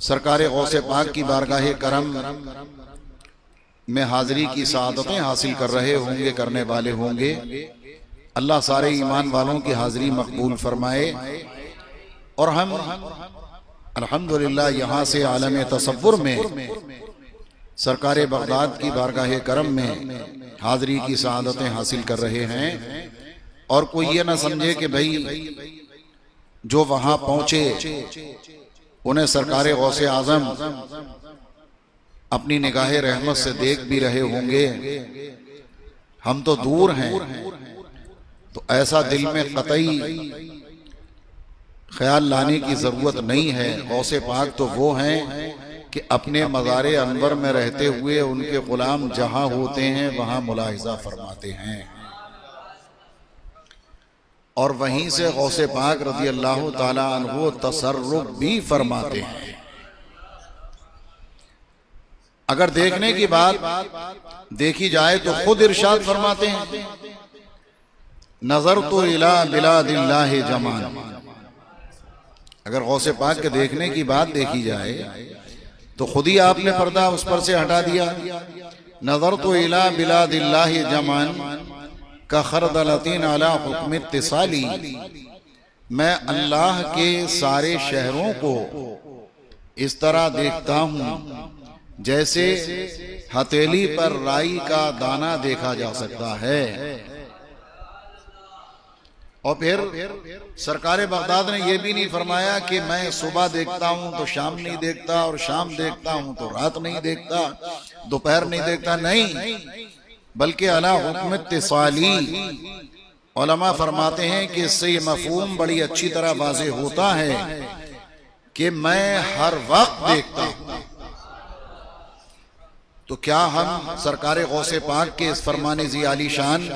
सरकार गौसे पाक की बारगाह करम में हाजिरी की सआदतें हासिल कर रहे होंगे, करने वाले होंगे। अल्लाह सारे ईमान वालों की हाजिरी मकबूल फरमाए और हम अल्हम्दुलिल्लाह यहाँ से आलम तसव्वुर में सरकार बगदाद की बारगाह करम में हाजिरी की सआदतें हासिल कर रहे हैं। और कोई ये ना समझे कि भाई जो वहां पहुंचे उन्हें सरकार गौसे आजम अपनी निगाह रहमत से देख भी रहे होंगे, हम तो दूर हैं। तो ऐसा दिल में कतई ख्याल लाने की जरूरत नहीं है। गौसे पाक तो वो हैं कि अपने मज़ारे अनवर में रहते हुए उनके गुलाम जहां होते हैं वहां मुलाहिजा फरमाते हैं और वहीं से गौसे पाक रज़ी अल्लाह ताला अन्हु तसर्रुफ भी फरमाते हैं। अगर देखने की बात देखी जाए तो खुद इरशाद फरमाते हैं, नजर तो इला बिलादिल्लाहि जमान। अगर गौसे पाक के देखने की बात देखी जाए तो खुद ही आपने पर्दा उस पर से हटा दिया। नजर तो इला बिलादिल्लाहि जमान का खरदलतीन अला हुक्म इत्तिसाली। मैं अल्लाह के सारे शहरों को इस तरह देखता हूं जैसे हथेली पर राई का दाना देखा जा सकता है। और फिर सरकार बगदाद ने यह भी नहीं फरमाया कि मैं सुबह देखता हूं तो शाम नहीं देखता और शाम देखता हूं तो रात नहीं देखता, दोपहर नहीं देखता, नहीं, बल्कि अला हुक्म इत्तिसाली। उलमा फरमाते हैं कि इससे ये मफहूम बड़ी अच्छी तरह वाज़ेह होता है कि मैं हर वक्त देखता हूं। तो क्या हम सरकार गौसे पाक के इस फरमाने ज़ी आली शान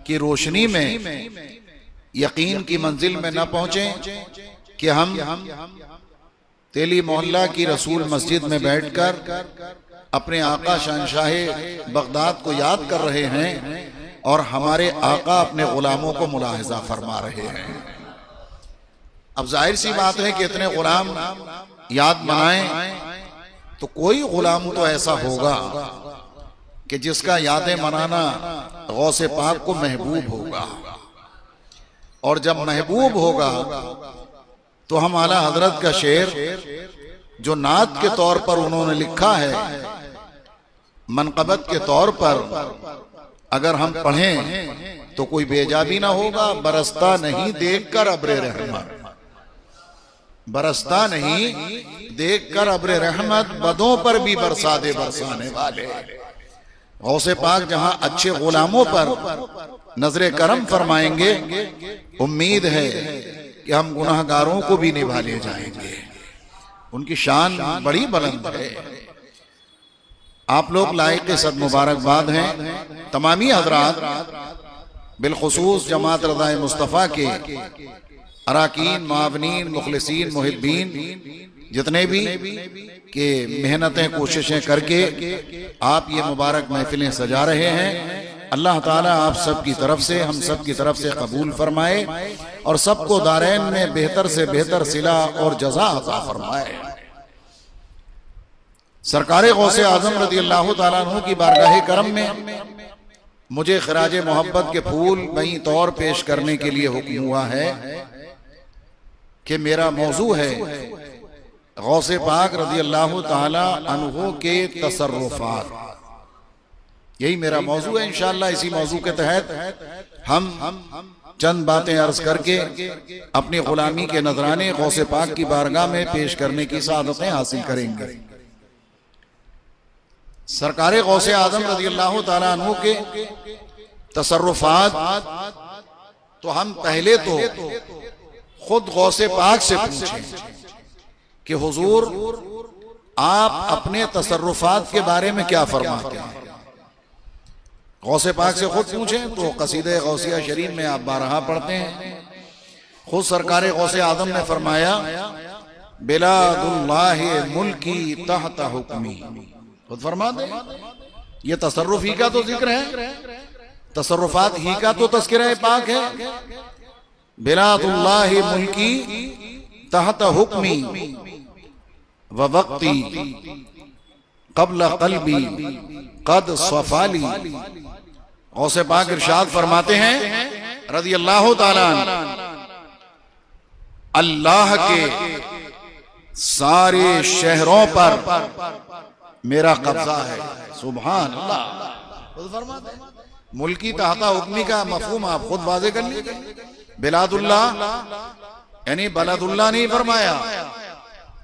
की रोशनी में यकीन की मंजिल में न पहुंचे कि हम तेली मोहल्ला की रसूल मस्जिद में बैठकर अपने आका शहंशाह बगदाद को याद कर रहे हैं और हमारे आका अपने गुलामों को मुलाहिजा फरमा रहे हैं। अब जाहिर सी बात है कि इतने गुलाम याद बनाएं तो कोई गुलाम तो ऐसा होगा कि जिसका यादें मनाना गौसे पाक को महबूब होगा। और जब महबूब होगा तो हम आला हजरत का शेर जो नात के तौर पर उन्होंने लिखा है, मनक़बत के तौर पर अगर हम पढ़ें तो कोई बेजाबी ना होगा। बरसता नहीं देखकर अब्रे रहमत, बरसता नहीं देखकर अब्रे रहमत, बदों पर भी बरसा दे बरसाने वाले। गौसे पाक जहां अच्छे गुलामों पर नजरे करम फरमाएंगे, उम्मीद है कि हम गुनाहगारों को भी निभा ले जाएंगे। उनकी शान बड़ी बुलंद है। आप लोग लायक सद मुबारकबाद हैं। तमामी हजरात बिलखुसूस जमात रज़ाए मुस्तफ़ा के अराकीन, मावनीन, मुखलिसीन, मुहिब्बीन जितने भी के मेहनतें कोशिशें करके आप ये मुबारक महफिलें सजा रहे हैं, अल्लाह ताला आप सब की तरफ से, हम सब की तरफ से कबूल फरमाए और सबको दारैन में बेहतर से बेहतर सिला और जज़ा अता फरमाए। सरकार गौसे आजम रज़ी अल्लाह ताला अन्हु की बारगाह करम में मुझे खराज मोहब्बत के फूल वहीं तौर पेश करने के लिए हुक्म हुआ है कि मेरा मौजू है गौसे पाक रज़ी अल्लाह ताला अन्हु के तसर्रुफात। यही मेरा मौजू है। इंशाअल्लाह इसी मौजू के तहत हम चंद बातें अर्ज करके अपनी गुलामी के नजराने गौसे पाक की बारगाह में पेश करने की सआदतें हासिल करेंगे। सरकार गौसे आजम रज़ी अल्लाह ताला अन्हु के तसर्रुफात तो हम पहले तो खुद गौसे पाक से पूछें कि हुजूर आप अपने तसर्रुफात के बारे में क्या फरमाते हैं। गौसे पाक से खुद पूछें तो कसीदे गौसिया शरीफ में आप बारहा पढ़ते हैं। खुद सरकार गौसे आदम ने फरमाया, बिलादुल्लाहि मुल्की तहत हुक्मी। खुद फरमा दे, ये तसर्रुफ ही का तो जिक्र है, तसर्रुफात ही का तो तज़किरा पाक है। बिलादुल्लाहि मुल्की तहत हुक्मी, व वक्ती क़ब्ल क़ल्बी क़द सफ़ाली। गौसे पाक इरशाद फरमाते हैं रज़ियल्लाहु ताला अन्हु, अल्लाह के सारे शहरों पर मेरा कब्जा है। सुभान अल्लाह। मुल्की तहता हुक्मी का मफहूम आप खुद वाज़े कर लीजिए। बिलादुल्लाह यानी बलदुल्लाह नहीं फरमाया।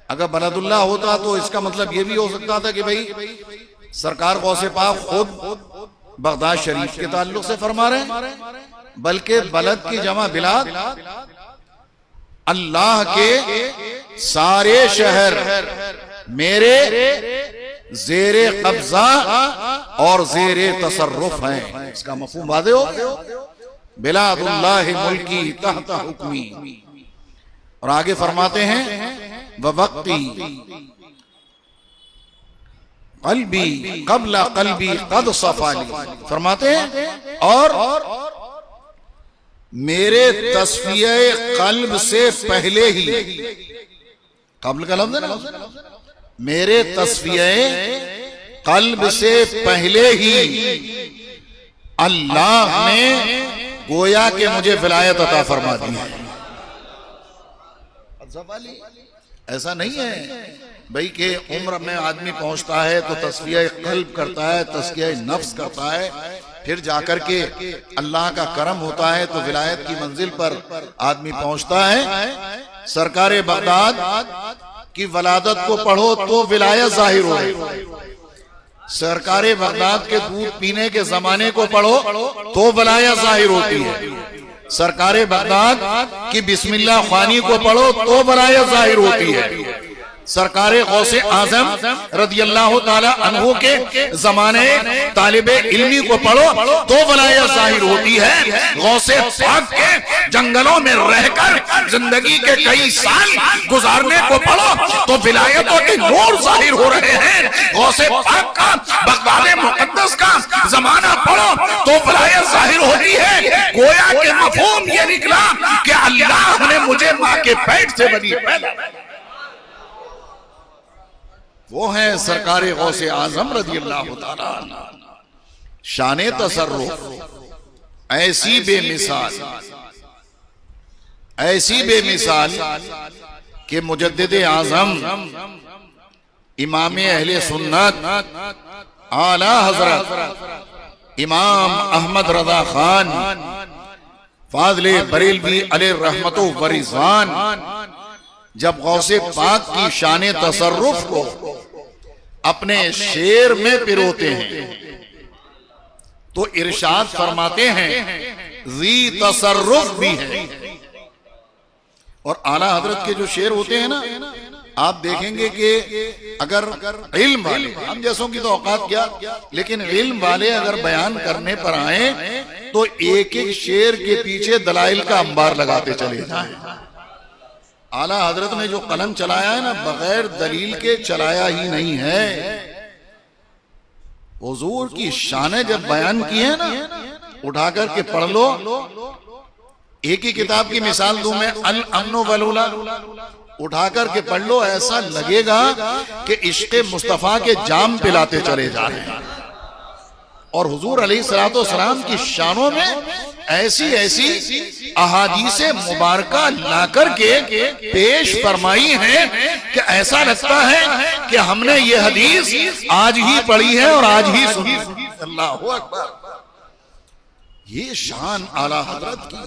अगर बलदुल्लाह होता तो इसका मतलब ये भी हो सकता था कि भाई सरकार गौसे पाक खुद बगदाद शरीफ के ताल्लुक से फरमा रहे हैं, बल्कि बलद की जमा बिलाद, अल्लाह के सारे शहर मेरे ज़ेरे कब्जा और ज़ेरे तसर्रुफ हैं। इसका मफ़हूम वाज़े हो। बिलादुल्लाह मुल्की तहता हुक्मी। और आगे फरमाते हैं व वक्ती क़ल्बी क़ब्ल क़ल्बी क़द सफ़ाली। फरमाते हैं और मेरे तस्फिये क़ल्ब से पहले ही, क़ब्ल का लफ्ज़ है ना, मेरे तस्फिये क़ल्ब से पहले ही अल्लाह ने गोया के मुझे विलायत अता फरमा दी है। ऐसा नहीं है भाई कि उम्र में आदमी पहुंचता है तो तस्फिया क़ल्ब करता है, तस्किया नफ्स करता है, फिर जाकर के अल्लाह का करम होता है तो विलायत की मंजिल पर आदमी पहुंचता है। सरकार बगदाद की वलादत को पढ़ो तो विलायत जाहिर हो। सरकार बगदाद के दूध पीने के जमाने को पढ़ो तो विलायत जाहिर होती है। सरकार बगदाद की बिस्मिल्लाह ख्वानी को पढ़ो तो विलायत जाहिर होती है। सरकारे गौसे आजम रदियल्लाहु ताला अन्हु के जमाने तालिबे इल्मी को पढ़ो तो वलायत जाहिर होती है। गौसे पाक के जंगलों में रहकर जिंदगी के कई साल गुजारने को पढ़ो तो विलायतों के नूर जाहिर हो रहे हैं। गौसे पाक का बगदाद मुकद्दस का जमाना पढ़ो तो वलायत जाहिर होती है। गोया के मफहूम ये निकला कि अल्लाह ने मुझे माँ के पेट से बनी पैदा। वो है सरकार गौसे आजम रज़ियल्लाहु ताला अन्हु। शाने तसर्रुफ ऐसी बेमिसाल, ऐसी बेमिसाल कि मुजद्दिद आजम इमाम अहले सुन्नत आला हजरत इमाम अहमद रजा खान फाज़िले बरेलवी अलैहि रहमतु व रिज़वान जब गौसे पाक की शाने तसर्रुफ को अपने शेर में पिरोते हैं तो इरशाद फरमाते हैं जी तसर्रुफ भी है। और आला हजरत के जो शेर होते हैं ना, आप देखेंगे कि अगर इल्म वाले, हम जैसों की तो औकात क्या, लेकिन इल्म वाले अगर बयान करने पर आए तो एक एक शेर के पीछे दलाइल का अंबार लगाते चले जाएं। आला हजरत ने जो कलम चलाया है ना, बगैर दलील के चलाया ही नहीं है। हुजूर की शान जब बयान की है ना, उठाकर के पढ़ लो। एक ही किताब की मिसाल दूं मैं, अल अमन वलूला, उठाकर के पढ़ लो, ऐसा लगेगा कि इश्क़े मुस्तफा के जाम पिलाते चले जा रहे हैं। और हुजूर अलैहिस्सलातु वस्सलाम की शानों में ऐसी ऐसी अहादीसे मुबारका लाकर के पेश फरमाई है कि ऐसा लगता है कि हमने ये हदीस आज ही पढ़ी है और आज ही सुनी। अल्लाहु अकबर। ये शान आला हजरत की।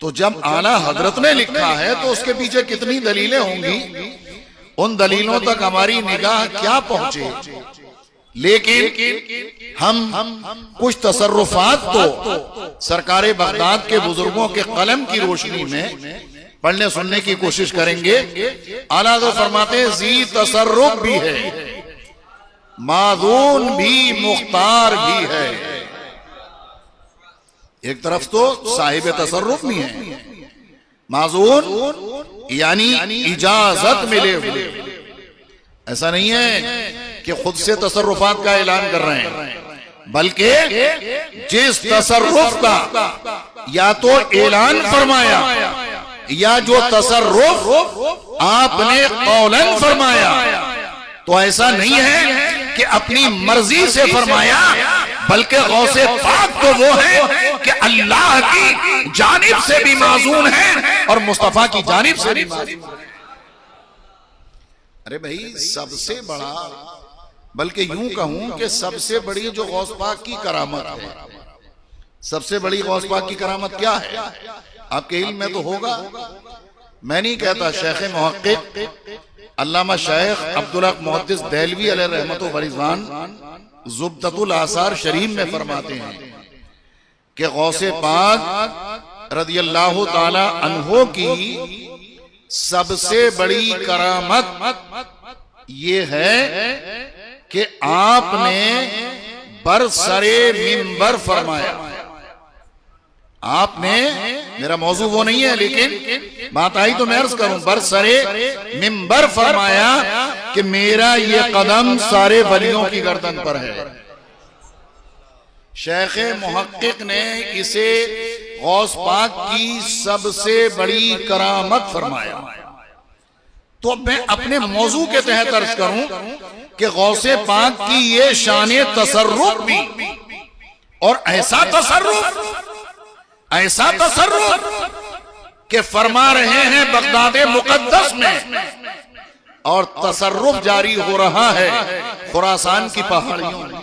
तो जब आला हजरत ने लिखा है तो उसके पीछे कितनी दलीलें होंगी, उन दलीलों तक हमारी निगाह क्या पहुंचे। लेकिन हम कुछ तसर्रुफात तो सरकार बगदाद के बुजुर्गों के कलम की रोशनी में पढ़ने सुनने की कोशिश करेंगे। आला तो फरमाते हैं जी तसर्रुफ भी है, माज़ून भी, मुख्तार भी है। एक तरफ तो साहिब तसर्रुफ भी है, माज़ून यानी इजाजत मिले हुए। ऐसा नहीं है कि खुद से तसर्रुफात का ऐलान कर रहे हैं, बल्कि जिस तसर्रुफ का या तो ऐलान फरमाया या जो तसर्रुफ आपने कौलन फरमाया, तो ऐसा नहीं है कि अपनी मर्जी से फरमाया, बल्कि गौसे पाक तो वो है कि अल्लाह की जानिब से भी माज़ून है और मुस्तफा की जानिब से भी माज़ून है। अरे भाई, सबसे बड़ा, बल्कि यूं कहूं कि सबसे बड़ी जो गौस पाक की करामत है, सबसे बड़ी गौस पाक की करामत क्या है? आपके इल्म में तो होगा, मैं नहीं कहता। शेख मुहक्किक अल्लामा शेख अब्दुल हक मुहद्दिस देहलवी अलैहि रहमतुल्लाह व रिज़वान ज़ुब्दतुल आसार शरीफ में फरमाते हैं कि गौसे पाक रदियल्लाहु ताला अन्हो की सबसे बड़ी करामत ये है कि आपने बरसरे मिंबर फरमाया। आपने, मेरा मौजू वो नहीं है, लेकिन बात आई तो मैं अर्ज करूं, बरसरे मिंबर फरमाया कि मेरा ये कदम सारे वलियों की गर्दन पर है। शेख मुहक्किक ने इसे गौस पाक की सबसे बड़ी करामत फरमाया। तो मैं अपने मौजू के तहत अर्ज करूं कि गौसे पाक की ये शाने तसर्रुफ भी, और ऐसा तसर्रुफ कि फरमा रहे हैं बगदाद मुकद्दस में, और तसर्रुफ जारी हो रहा है खुरासान की पहाड़ियों में।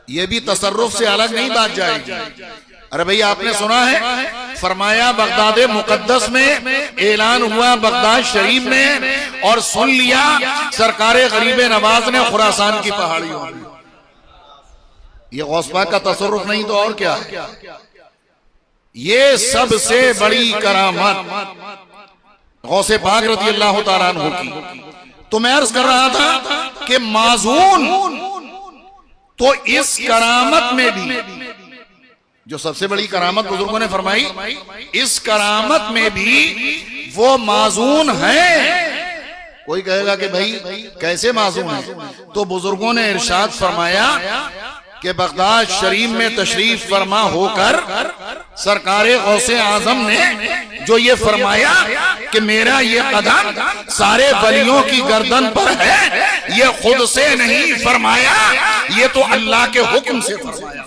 यह भी तसर्रुफ से अलग नहीं बात जाएगी। अरे भैया, आपने सुना है, फरमाया बगदाद मुकद्दस में, ऐलान हुआ बगदाद शरीफ में, और सुन लिया सरकारे गरीब नवाज ने खुरासान की पहाड़ियों में। ये गौस पाक का तसर्रुफ नहीं तो और क्या है? ये सबसे बड़ी करामत गौसे पाक रज़ियल्लाहु ताला अन्हु की। तो मैं अर्ज कर रहा था कि माज़ून तो इस करामत में भी, जो सबसे बड़ी करामत बुजुर्गों ने फरमाई, इस करामत में भी वो माज़ून है। कोई कहेगा कि भाई कैसे माज़ून है? तो बुजुर्गों ने इरशाद फरमाया कि बगदाद शरीफ में तशरीफ फरमा होकर सरकारे गौसे आजम ने जो ये फरमाया कि मेरा ये कदम सारे वलियों की गर्दन पर है, ये खुद से नहीं फरमाया, ये तो अल्लाह के हुक्म से फरमाया।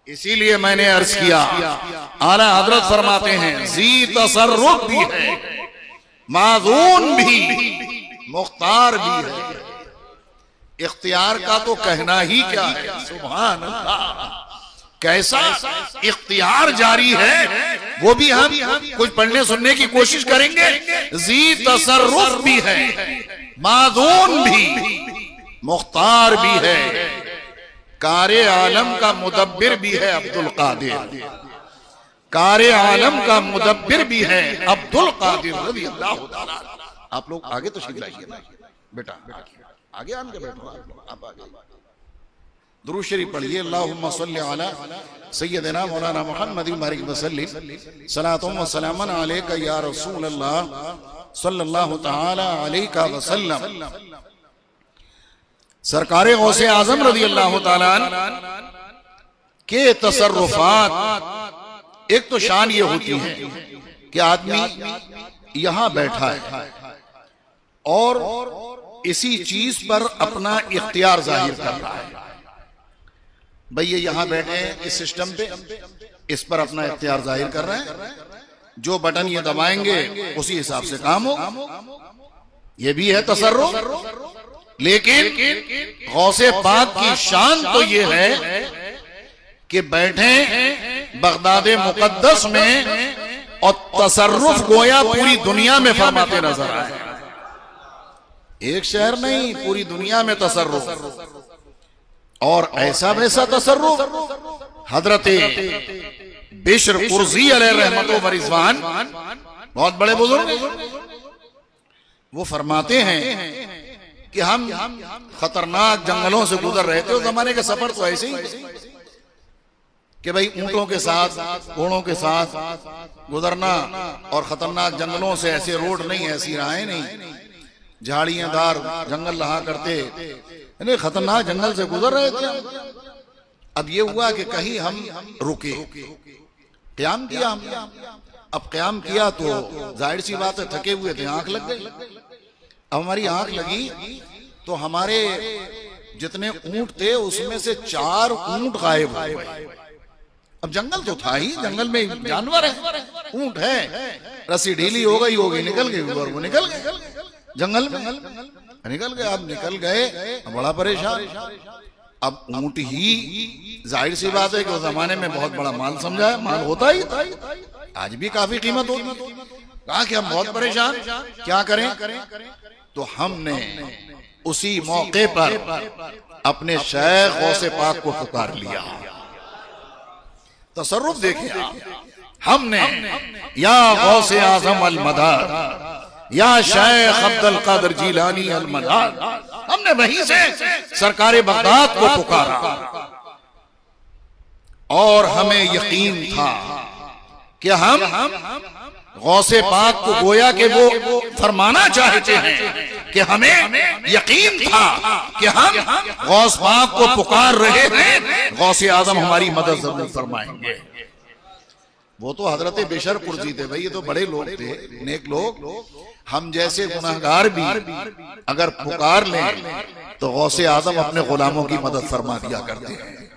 इसीलिए मैंने अर्ज किया, आला हजरत फरमाते हैं जी तसर्रुफ भी है, माज़ून भी, मुख्तार भी है। इख्तियार का तो कहना ही क्या है, सुभान अल्लाह, कैसा इख्तियार जारी है। वो भी हम कुछ पढ़ने सुनने की कोशिश करेंगे। जी तसर्रुफ भी है, माज़ून भी, मुख्तार भी है, कारे आलम का मुदब्बिर भी है अब्दुल कादिर, कारे आलम का मुदब्बिर भी है अब्दुल कादिर रज़ियल्लाहु ताला। आप लोग आगे तो तशरीफ लाइए बेटा, आगे आन के बैठो, आप आगे दुरूद शरीफ पढ़िए। अल्लाहुम्मा सल्ली अला सय्यदिना मौलाना मुहम्मद वसल्लिम सलातुम व सलामन अलैका या रसूल अल्लाह सल्लल्लाहु तआला अलैका वसल्लम। सरकारे गौसे आजम रज़ियल्लाहु ताला के तसर्रुफात, एक तो शान ये होती है कि आदमी यहां बैठा है और इसी चीज पर अपना इख्तियार जाहिर कर रहा है। भाई ये यहां बैठे हैं इस सिस्टम पे, इस पर अपना इख्तियार जाहिर कर रहे हैं, जो बटन ये दबाएंगे उसी हिसाब से काम हो। ये भी है तसर्रुफ। लेकिन गौसे पाक की शान तो ये है कि बैठे बगदाद मुकद्दस में और तसर्रुफ गोया पूरी दुनिया में फरमाते नजर आए। एक शहर नहीं, पूरी दुनिया में तसर्रुफ, और ऐसा वैसा तसर्रुफ। हजरते बिश्र कुर्जी अलैहि रहमतुल्लाह व रिज़वान, बहुत बड़े बुजुर्ग, वो फरमाते हैं कि हम खतरनाक जंगलों से गुजर रहे थे। उस जमाने के सफर तो ऐसे ही कि भाई ऊंटों के साथ, घोड़ों के साथ गुजरना, और खतरनाक जंगलों से, ऐसे रोड नहीं, ऐसी राहें नहीं, झाड़ियां जंगल रहा करते, यानी खतरनाक जंगल से गुजर रहे थे। अब ये हुआ कि कहीं हम रुके, क़याम किया हमने। अब क़याम किया तो जाहिर सी बात है थके हुए थे, आंख लग गई। अब हमारी आंख लगी तो हमारे जितने ऊंट थे उसमें से 4 ऊंट गायब हो गए। अब जंगल तो था ही, जंगल में जानवर है, ऊंट है, रस्सी ढीली हो गई होगी, निकल गई और वो निकल गए जंगल में, निकल गए। अब निकल गए, बड़ा परेशान। अब ऊंट ही जाहिर सी बात है कि उस जमाने में बहुत बड़ा माल समझा है, माल होता ही, आज भी काफी कीमत होती। कहा कि हम बहुत परेशान, क्या करें? तो हमने उसी मौके पर अपने शेख गौसे पाक को पुकार लिया। तसर्रुफ देखिए आप, हमने या गौसे आजम अल मदद या शेख अब्दुल कादिर जिलानी अल मदद, हमने वहीं से सरकार बगदाद को पुकारा और हमें यकीन था कि हम गौसे पाक को गोया कि वो फरमाना चाहते हैं कि हमें यकीन था कि हम गौस पाक को पुकार रहे हैं, गौसे आजम हमारी मदद जरूर फरमाएंगे। वो तो हजरत बेशर कुर्जी थे भाई, ये तो बड़े लोग थे, नेक लोग। हम जैसे गुनाहगार भी अगर पुकार लें तो गौसे आजम अपने गुलामों की मदद फरमा दिया करते हैं।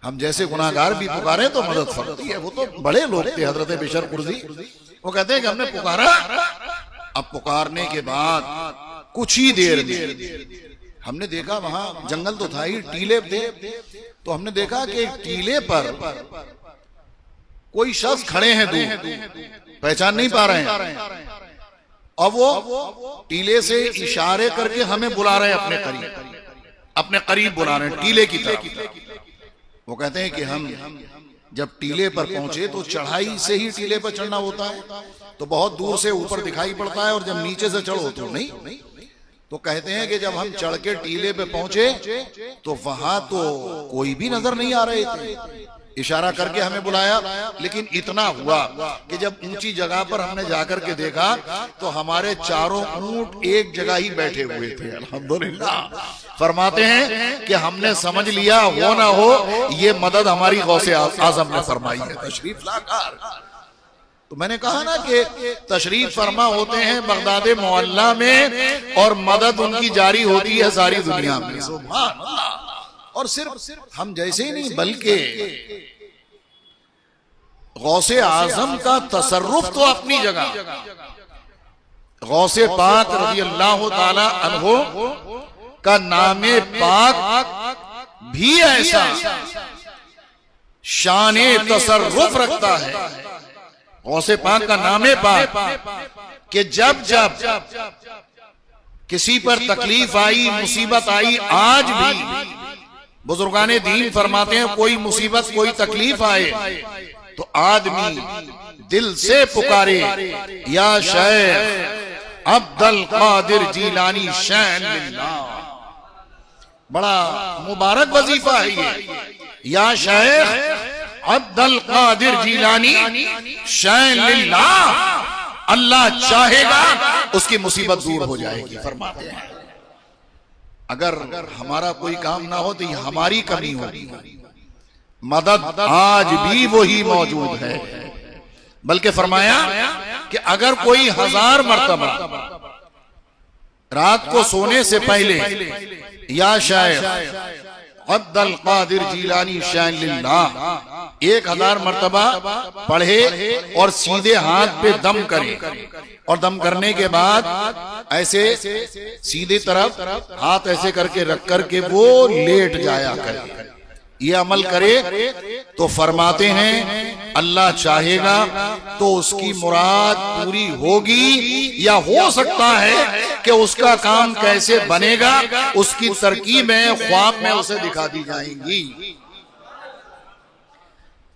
हम जैसे गुनाहगार भी पुकारे तो मदद फरती है। वो तो बड़े लोग थे हजरत बेशर कुर्जी। वो कहते हैं कि हमने पुकारा, अब पुकारने के बाद कुछ ही देर में हमने देखा वहां जंगल तो था ही, टीले थे, तो हमने देखा कि टीले पर कोई शख्स खड़े हैं, दूर पहचान नहीं पा रहे हैं। अब वो टीले से इशारे करके हमें बुला रहे हैं अपने करीब बुला रहे हैं टीले की तरफ। वो कहते हैं कि हम जब टीले पर पहुंचे तो चढ़ाई से ही टीले पर चढ़ना होता है, तो बहुत दूर से ऊपर दिखाई पड़ता है, और जब नीचे से चढ़ो तो नहीं। तो कहते हैं कि जब हम चढ़ के टीले पे पहुंचे तो वहां तो कोई भी नजर नहीं आ रहे थे। इशारा करके हमें बुलाया, लेकिन इतना हुआ कि जब ऊंची जगह पर हमने जाकर के देखा तो हमारे चारों ऊंट एक जगह ही बैठे हुए थे। अल्हम्दुलिल्लाह। फरमाते हैं कि हमने समझ लिया हो ना हो ये मदद हमारी गौसे आजम ने फरमाई है, तशरीफ लाकर। तो मैंने कहा ना कि तशरीफ फरमा होते हैं बगदाद मोहल्ला में और मदद उनकी जारी होती है सारी दुनिया में। सुभान अल्लाह। और सिर्फ हम जैसे ही नहीं बल्कि गौसे आजम का तसर्रुफ तो अपनी जगह, गौसे पाक रज़ी अल्लाह ताला अन्हु का नामे पाक भी ऐसा शाने तसर्रुफ रखता है। गौसे पाक का नामे पाक कि जब किसी पर तकलीफ आई, मुसीबत आई, आज भी बुजुर्गाने दीन फरमाते हैं कोई मुसीबत कोई तकलीफ आए तो आदमी दिल से पुकारे या शेख अब्दुल कादिर जिलानी शैन लिल्लाह। बड़ा मुबारक वजीफा है ये, या शेख अब्दुल कादिर जिलानी शैन लिल्लाह। अल्लाह चाहेगा उसकी मुसीबत दूर हो जाएगी। फरमाते हैं अगर हमारा कोई काम ना हो तो ये हमारी कमी होगी। मदद आज भी वही मौजूद है। बल्कि फरमाया कि अगर कोई 1000 मर्तबा रात को सोने से पहले या शेख अब्दुल कादिर जिलानी शैन लिल्लाह 1000 मर्तबा पढ़े और सीधे हाथ पे दम करे, और दम करने के बाद ऐसे सीधे तरफ हाथ ऐसे करके रख करके वो लेट जाया करे, ये अमल करे तो फरमाते हैं अल्लाह चाहेगा तो उसकी मुराद पूरी होगी। या हो सकता है कि उसका काम कैसे बनेगा उसकी तरकीबें ख्वाब में उसे दिखा दी जाएंगी।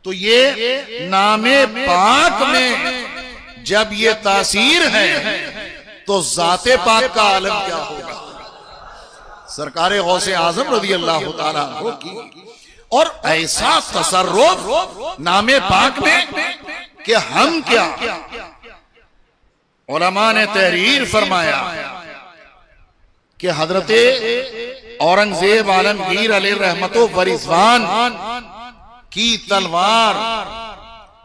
तो ये नामे पाक में जब ये तासीर है तो जाते पाक का आलम क्या होगा। सरकारे गौसे आजम रज़ी अल्लाह ताला अन्हु की और ऐसा तसर्रुफ नामे पाक में कि हम क्या, उलमा ने तहरीर फरमाया कि हजरते औरंगजेब आलमगीर अलैहि रहमतो व रिज़वान की तलवार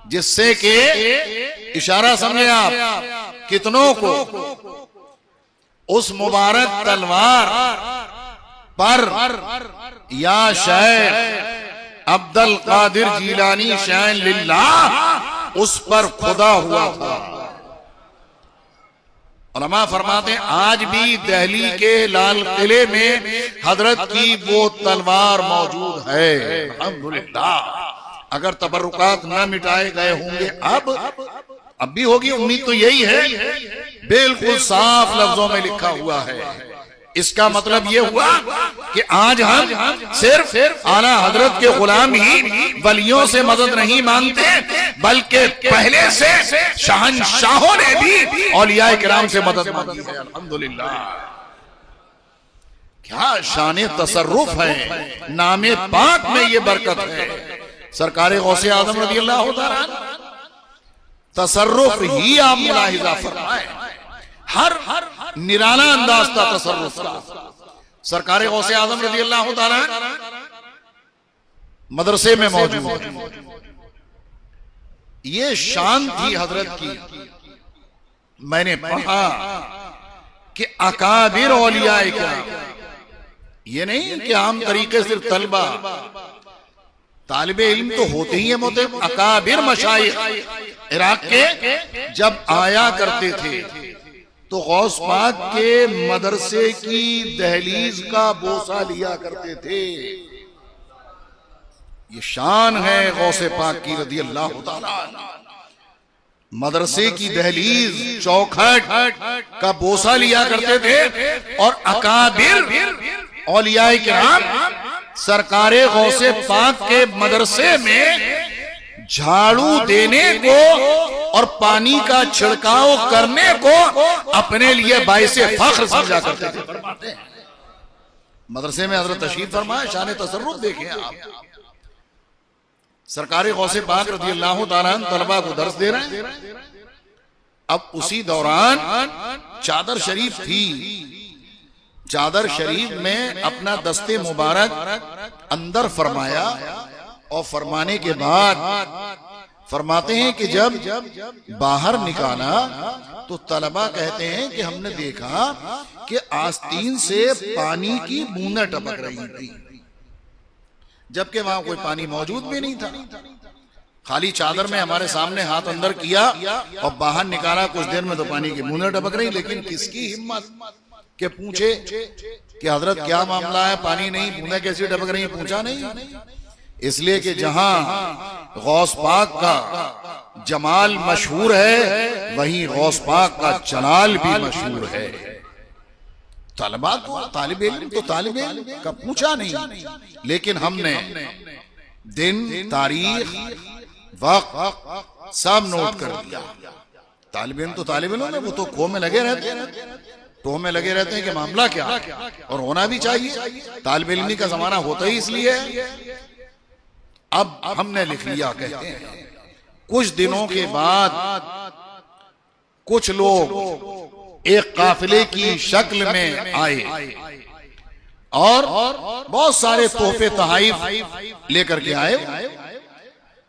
जिससे कि इशारा समझे आप कितनों को उस मुबारक तलवार पर या शेख अब्दुल कादिर जीलानी शैन लिल्लाह उस पर खुदा हुआ था। उलमा फरमाते हैं आज भी दिल्ली के लाल किले में हजरत की वो तलवार मौजूद है अल्हम्दुलिल्लाह। अगर तबरुकात न मिटाए गए होंगे अब भी होगी, उम्मीद तो यही है। बिल्कुल साफ लफ्जों में लिखा हुआ है। इसका मतलब ये हुआ कि आज हम सिर्फ आला हजरत के गुलाम ही वलियों से मदद नहीं मांगते, बल्कि पहले से शहंशाहों ने भी औलिया किराम से मदद मांगी है। अल्हम्दुलिल्लाह, क्या शान तसर्रुफ है, नामे पाक में ये बरकत है। सरकार गौसे आजम रज़ी अल्लाह तआला तसर्रुफ ही आप मुलाहिजा फरमाए, हर निराला अंदाज था तसर्रुफ का। सरकार गौसे आजम रज़ी अल्लाह तआला मदरसे में मौजूद, ये शान थी हजरत की। मैंने पढ़ा कि अकाबिर औलिया क्या, ये नहीं कि आम तरीके से तलबा तालिबे इल्म तो होते ही है। अकाबिर मशाइख इराक के जब आया करते थे तो गौस पाक के मदरसे की दहलीज का बोसा लिया करते थे। ये शान है गौसे पाक की रज़ी अल्लाह तआला। मदरसे की दहलीज चौखट का बोसा लिया करते थे और अकाबिर औलिया किराम सरकारे गौसे पाक के मदरसे में झाड़ू देने को और पानी का छिड़काव करने को अपने लिए बाइसे फख्र समझा करते थे। मदरसे में हजरत तशरीफ फरमाए, शान तसर्रुफ देखें आप। सरकारे गौसे पाक रज़ी अल्लाह तआला तलबा को दर्स दे रहे हैं। अब उसी दौरान चादर शरीफ थी, चादर शरीफ में अपना दस्ते मुबारक अंदर फरमाया और फरमाने के बाद फरमाते हैं कि जब बाहर निकाला तो तलबा कहते हैं कि हमने देखा कि आस्तीन से पानी की बूंदें टपक रही थी, जबकि वहां कोई पानी मौजूद भी नहीं था। खाली चादर में हमारे सामने हाथ अंदर किया और बाहर निकाला, कुछ देर में तो पानी की बूंदें टपक रही। लेकिन किसकी हिम्मत के पूछे कि हजरत क्या मामला है, पानी नहीं, बूंदें कैसी टपक रही, पूछा नहीं। इसलिए कि जहां गौस पाक का जमाल मशहूर है वहीं गौस पाक का जलाल भी मशहूर है। तलबा को तालिब इल्म तो तालिब इल्म का पूछा नहीं, लेकिन हमने दिन तारीख वक्त सब नोट कर दिया। तालिब इल्म तो तालिब इल्म है, वो तो खो में लगे रहते हैं, तो हमें लगे रहते हैं कि मामला क्या, और होना भी चाहिए। तालिब इल्मी का जमाना होता ही इसलिए है। अब हमने लिख लिया, कहते हैं कुछ दिनों के बाद कुछ लोग एक काफिले की शक्ल में आए और बहुत सारे तोहफे तहाइफ लेकर के आए।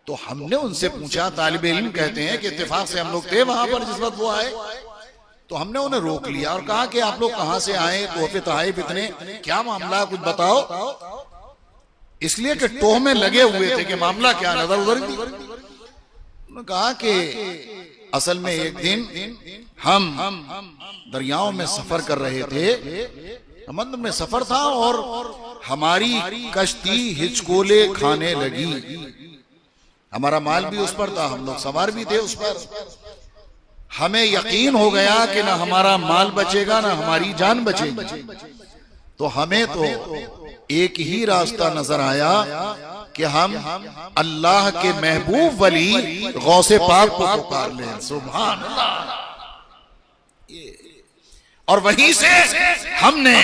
तो हमने उनसे पूछा, तालिब इल्म कहते हैं कि इत्तेफाक से हम लोग थे वहां पर जिस वक्त वो आए, तो हमने उन्हें रोक लिया और कहा कि आप लोग कहां से आए, तोहफे तहाइफ इतने, क्या मामला, कुछ बताओ। इसलिए कि टोह में लगे हुए थे कि मामला क्या, नजर उधर थी। उन्होंने कहा कि असल में एक दिन हम दरियाओं में सफर कर रहे थे, समंदर में सफर था और हमारी कश्ती हिचकोले खाने लगी। हमारा माल भी उस पर था, हम लोग सवार भी थे उस पर। हमें यकीन हो गया कि ना हमारा माल बचेगा ना हमारी जान बचेगी। तो हमें तो एक ही रास्ता नजर आया कि हम अल्लाह के महबूब वली गौसे पाक को पुकार लें। सुभान अल्लाह। और वहीं से हमने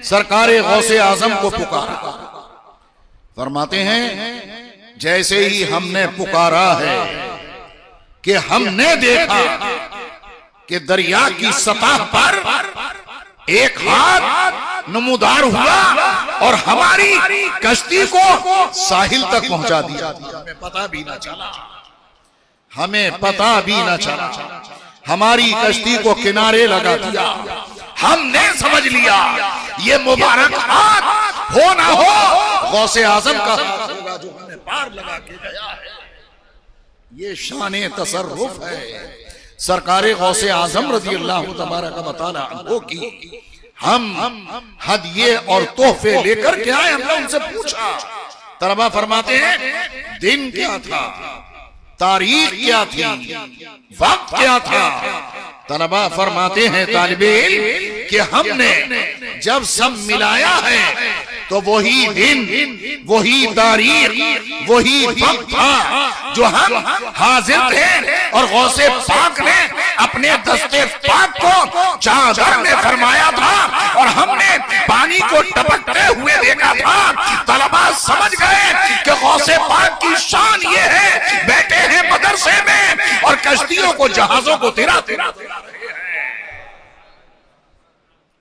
सरकारे गौसे आजम को पुकारा। फरमाते हैं जैसे ही हमने पुकारा है कि हमने देखा कि दरिया की सतह पर एक हाथ नमूदार हुआ और हमारी कश्ती को साहिल तक पहुंचा दिया, हमें पता भी ना चला। हमें पता भी न चला, हमारी कश्ती को किनारे लगा दिया। हमने समझ लिया ये मुबारक हाथ हो ना हो गौसे आजम का हाथ होगा जो हमें पार लगा के गया है। ये शाने तसर्रुफ है सरकारे गौसे आजम रज़ी अल्लाह तबारक व तआला अन्हु की। हम हदिये और तोहफे लेकर के आए। हमने उनसे पूछा, तलबा फरमाते हैं दिन क्या था, तारीख क्या थी, वक्त क्या था। तलबा फरमाते हैं तालिबे इल्म कि हमने जब सब मिलाया है तो वही दिन, वही तारीख, वही वक्त था जो हम हाजिर थे। और गौसे पाक ने अपने दस्ते पाक को चादर में फरमाया था और हमने पानी को टपकते हुए देखा था। तलबा समझ गए कि गौसे पाक की शान ये है, बैठे हैं मदरसे में और कश्तियों को, जहाजों को तिरा तिरा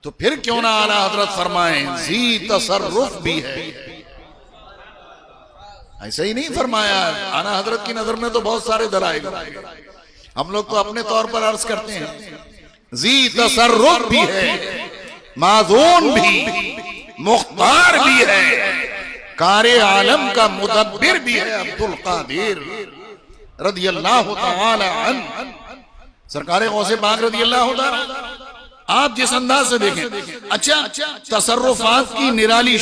तो फिर क्यों ना आला हजरत फरमाएं जी तसर्रुफ भी है। ऐसा ही नहीं फरमाया। आला हजरत की नजर में तो बहुत सारे दलाइल, हम लोग तो अपने तौर पर अर्ज करते हैं जी तसर्रुफ भी है, माज़ून भी, मुख्तार भी है, कारे आलम का मुदब्बिर भी है अब्दुल कादिर रज़ियल्लाहु तआला अन्हु। सरकारे गौसे पाक रज़ियल्लाहु तआला आप जिस अंदाज से देखें। अच्छा, तसर्रुफात की निराली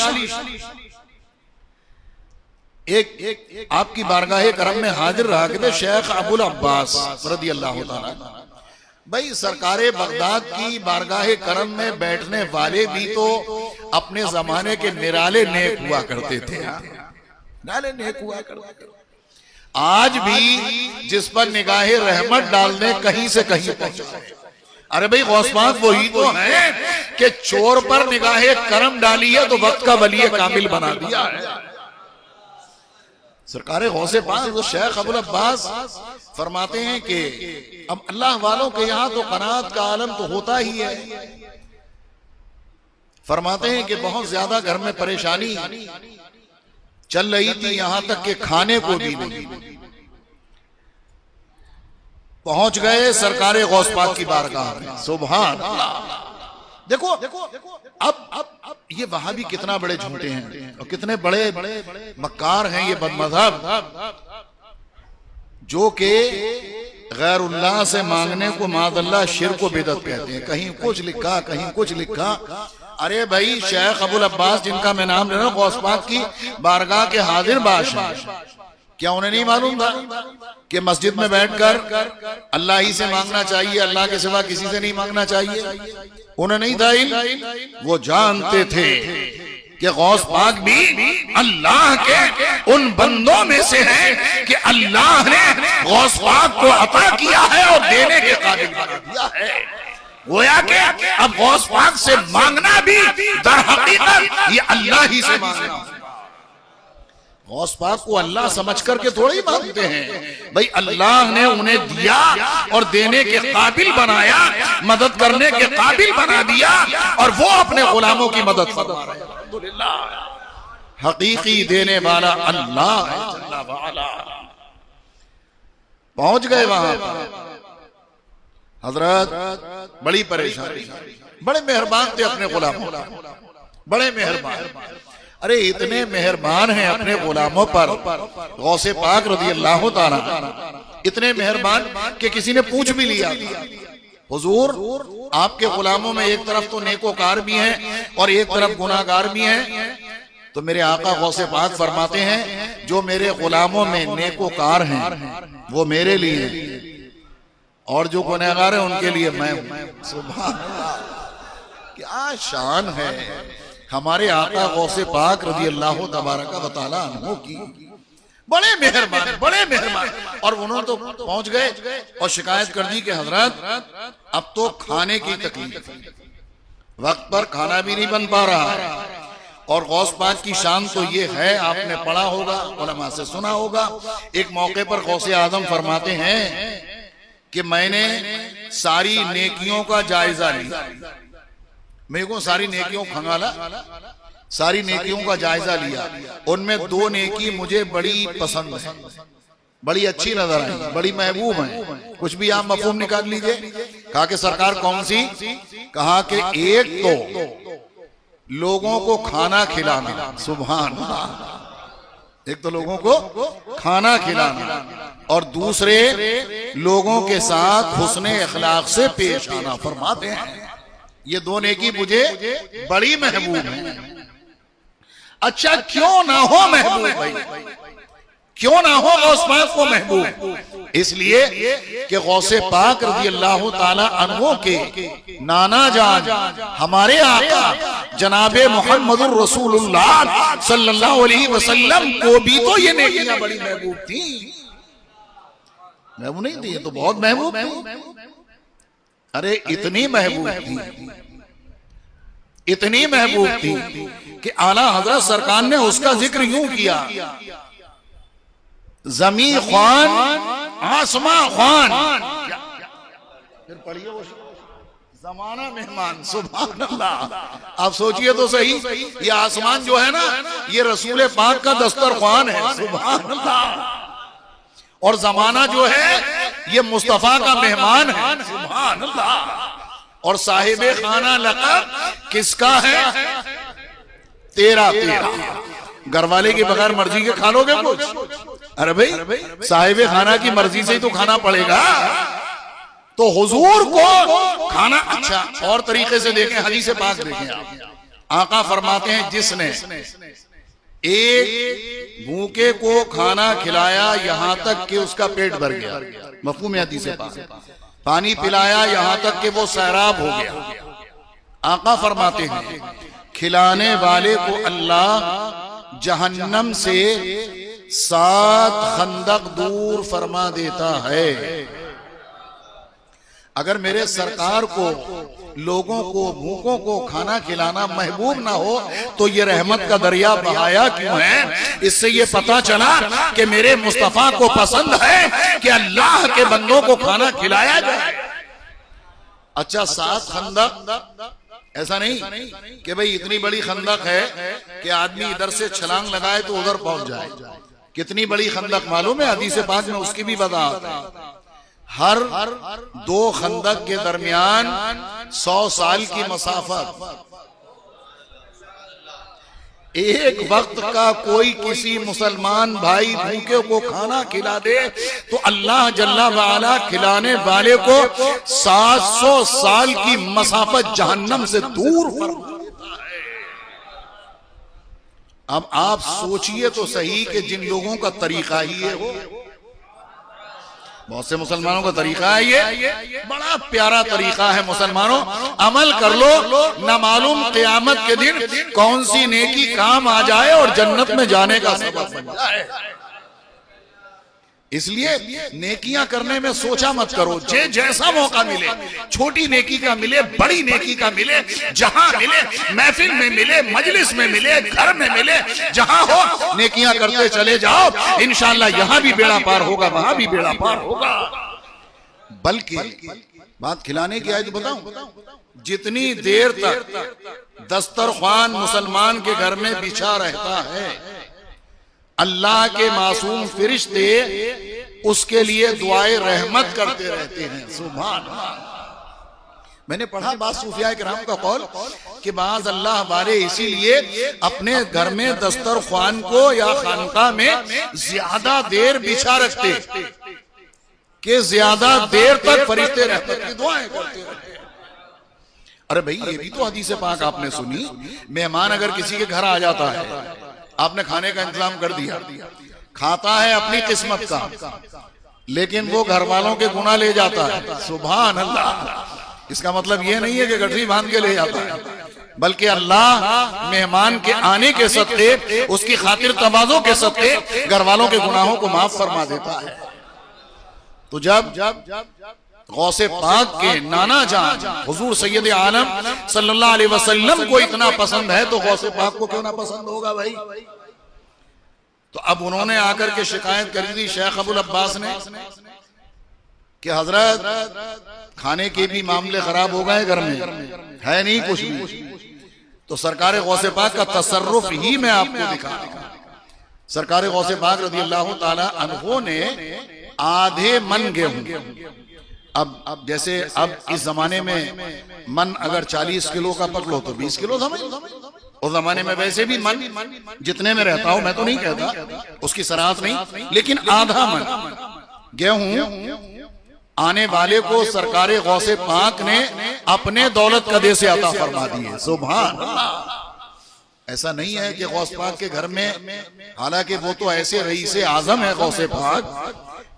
एक आपकी बारगाहे करम में हाजिर रहा करते शेख अबुल अब्बास रज़ियल्लाहु तआला। भाई सरकारे बगदाद की बारगाहे करम में बैठने वाले भी तो अपने जमाने के निराले नेक हुआ करते थे, निराले नेक हुआ करते थे। आज भी जिस पर निगाहे रहमत डालने कहीं से कहीं पहुंचा। अरे भाई गौस पाक वही तो है कि चोर पर निगाहे करम डाली है तो वक्त का वली कामिल बना दिया है। सरकारे गौसे पाक तो शेख अबुल अब्बास फरमाते हैं कि अब अल्लाह वालों के यहाँ तो कनात का आलम तो होता ही है। फरमाते हैं कि बहुत ज्यादा घर में परेशानी चल रही थी, यहां तक कि खाने को भी नहीं। पहुंच गए सरकारे गौस पाक की बारगाह में। सुभान अल्लाह। देखो अब ये वहां भी कितना बड़े झूठे हैं और कितने बड़े मक्कार हैं ये बदमज़हब, जो के गैरुल्लाह से मांगने को मादल्ला शिर्क को बिदअत कहते हैं। कहीं कुछ लिखा, कहीं कुछ लिखा। अरे भाई शेख अबुल अब्बास जिनका मैं नाम ले रहा हूं, गौस पाक की बारगाह के हाजिर बाश हैं। क्या उन्हें नहीं मालूम था कि मस्जिद में बैठकर अल्लाह ही से मांगना चाहिए, अल्लाह के सिवा किसी से नहीं मांगना चाहिए? उन्हें नहीं था। वो जानते थे कि गौस पाक भी अल्लाह के उन बंदों में से हैं कि अल्लाह ने गौस पाक को अता किया है और देने के काबिल बना दिया है। गोया के अब गौस पाक से मांगना भी दर हकीकत ये अल्लाह ही से मांगना। गौस पाक को अल्लाह समझ करके थोड़ा ही मांगते हैं। भाई अल्लाह ने उन्हें दिया और देने के काबिल बनाया, मदद करने के काबिल बना दिया और वो अपने गुलामों की मदद फरमा रहे हैं। अल्हम्दुलिल्लाह, हकीकी देने वाला अल्लाह है। पहुंच गए वहां पर हजरत, बड़ी परेशानी। बड़े मेहरबान थे अपने गुलामों, बड़े मेहरबान। अरे इतने मेहरबान हैं अपने गुलामों पर गौसे पाक रज़ियल्लाहु ताला, इतने मेहरबान कि किसी ने पूछ भी लिया, हुजूर आपके गुलामों में एक तरफ तो नेकोकार भी हैं और एक तरफ गुनाहगार भी हैं। तो मेरे आका गौसे पाक फरमाते हैं जो मेरे गुलामों में नेकोकार हैं वो मेरे लिए और जो गुनाहगार है उनके लिए मैं हूं। सुभान अल्लाह, क्या शान है हमारे आका गौसे पाक रज़ियल्लाहु तबारक व तआला अन्हु की। बड़े मेहरबान, बड़े मेहरबान। और उन्होंने तो पहुंच गए और शिकायत कर दी कि हजरत अब तो खाने की तकलीफ, वक्त पर खाना भी नहीं बन पा रहा। और गौस पाक की शान तो ये है, आपने पढ़ा होगा, उलमा से सुना होगा। एक मौके पर गौसे आजम फरमाते हैं कि मैंने सारी नेकियों का जायजा लिया। मेरे को सारी नेकियों खंगाला, सारी नेकियों का जायजा लिया। उनमें दो नेकी मुझे बड़ी पसंद है, बड़ी अच्छी नजर आई, बड़ी महबूब है, कुछ भी आप मफहूम निकाल लीजिए। कहा कि सरकार कौन सी? कहा कि एक तो लोगों को खाना खिलाना, सुभान अल्लाह, एक तो लोगों को खाना खिलाना और दूसरे लोगों के साथ हुस्ने अखलाक से पेश आना। फरमाते हैं ये दो नेकी मुझे बड़ी महबूब है। अच्छा क्यों ना हो महबूब भाई, क्यों ना हो गौस पाक को महबूब? इसलिए कि गौसे पाक रज़ी अल्लाह ताला अन्हु के नाना जान हमारे आका जनाबे मुहम्मदुर रसूलुल्लाह सल्लल्लाहु अलैहि वसल्लम को भी तो ये नेकियां बड़ी महबूब थी। महबूब नहीं थी, ये तो बहुत महबूब थी। अरे इतनी महबूब थी, इतनी महबूब थी कि आला हजरत सरकार ने उसका जिक्र यूं किया, जमी खान आसमां खान, फिर पढ़िए वो जमाना मेहमान, सुभान अल्लाह। आप सोचिए तो सही, ये आसमान जो है ना ये रसूल पाक का दस्तरख्वान है, सुभान अल्लाह, और जमाना जो है ये मुस्तफा का मेहमान है, सुभान अल्लाह। और साहिबे खाना लक़ब किसका है? तेरा तेरा। घरवाले की बगैर मर्जी के खा लोगे कुछ? अरे भाई साहिबे खाना की मर्जी से ही तो खाना पड़ेगा। तो हुजूर को खाना, अच्छा और तरीके से देखें, हदीस पाक देखें आप, आका फरमाते हैं जिसने एक भूखे को खाना खिलाया यहां तक कि उसका पेट भर गया, मफहूम है हदीस पाक, पानी पिलाया यहां तक कि वो सैराब हो गया, आका फरमाते हैं खिलाने वाले को अल्लाह जहन्नम से 7 खंदक दूर फरमा देता है। अगर मेरे सरकार को, लोगों को, भूखों को खाना खिलाना महबूब ना हो तो ये रहमत का दरिया बहाया क्यों है? इससे ये पता चला कि मेरे मुस्तफा को पसंद है कि अल्लाह के बंदों को खाना खिलाया जाए। अच्छा 7 खंदक, ऐसा नहीं कि भाई इतनी बड़ी खंदक है कि आदमी इधर से छलांग लगाए तो उधर पहुंच जाए। कितनी बड़ी खंदक मालूम है? हदीस पाक में उसकी भी वज़ाहत है। हर 2 खंदक के दरमियान 100 साल की मसाफत। एक वक्त का कोई किसी मुसलमान भाई भूखे को खाना खिला दे तो अल्लाह जल्ला वाला खिलाने वाले को 700 साल की मसाफत जहन्नम से दूर फरमा है। अब आप सोचिए तो सही कि जिन लोगों का तरीका ही है वो, बहुत से मुसलमानों का तरीका है ये बड़ा प्यारा तरीका है, मुसलमानों अमल कर लो, न मालूम क़यामत के दिन कौन सी नेकी काम आ जाए और जन्नत में जाने का सबब बन जाए। इसलिए नेकियां करने में सोचा मत करो, जैसा मौका मिले, छोटी नेकी का मिले, बड़ी नेकी का मिले, जहां मिले, महफिल में मिले, मजलिस में मिले, घर में मिले, जहां हो नेकियां करते चले जाओ। इंशाअल्लाह यहां भी बेड़ा पार होगा, वहां भी बेड़ा पार होगा। बल्कि बात खिलाने की आई तो बताऊं, जितनी देर तक दस्तरख्वान मुसलमान के घर में बिछा रहता है अल्लाह के मासूम फरिश्ते उसके लिए दुआए रहमत करते रहते हैं, सुभान अल्लाह। मैंने पढ़ा बात सूफिया किराम का कौल कि बाज़ अल्लाह वाले इसीलिए अपने घर में दस्तरख्वान को या खानका में ज्यादा देर बिछा रखते कि ज्यादा देर तक फरिश्ते रहमत की दुआएं करते रहते। अरे भाई ये भी तो हदीस पाक आपने सुनी, मेहमान अगर किसी के घर आ जाता है, आपने खाने का इंतजाम कर दिया, खाता है अपनी किस्मत का, लेकिन वो घर वालों के गुनाह ले जाता है, सुभान अल्लाह। इसका मतलब ये नहीं है कि गठरी बांध के ले जाता है, बल्कि अल्लाह मेहमान के आने के सदके, उसकी खातिर तवाज़ो के सदके घर वालों के गुनाहों को माफ फरमा देता है। तो जब गौसे पाक के नाना जान हुजूर सैयद आलम सल्लल्लाहु अलैहि वसल्लम को इतना पसंद है तो गौसे पाक को क्यों ना पसंद होगा भाई। तो अब उन्होंने आकर के शिकायत करी थी शेख अबुल अब्बास ने कि हजरत खाने के भी मामले खराब हो गए, घर में है नहीं कुछ भी। तो सरकार गौसे पाक का तसर्रुफ ही मैं आपको दिखा रहा हूं। सरकार गौसे पाक रज़ी अल्लाह ताला अन्हो ने आधे मन गेहूं, अब जैसे अब इस जमाने में मन अगर 40 किलो का पकड़ो तो 20 किलो समझ लो। उस जमाने में वैसे भी मन जितने में रहता हूं, मैं तो नहीं कहता, उसकी सराहत नहीं, लेकिन आधा मन गेहूं आने वाले को सरकारे गौसे पाक ने अपने दौलत कदे से अता फरमा दी है। सुभान अल्लाह। ऐसा नहीं है कि गौस पाक के घर में, हालांकि वो तो ऐसे रईसे आजम है गौसे पाक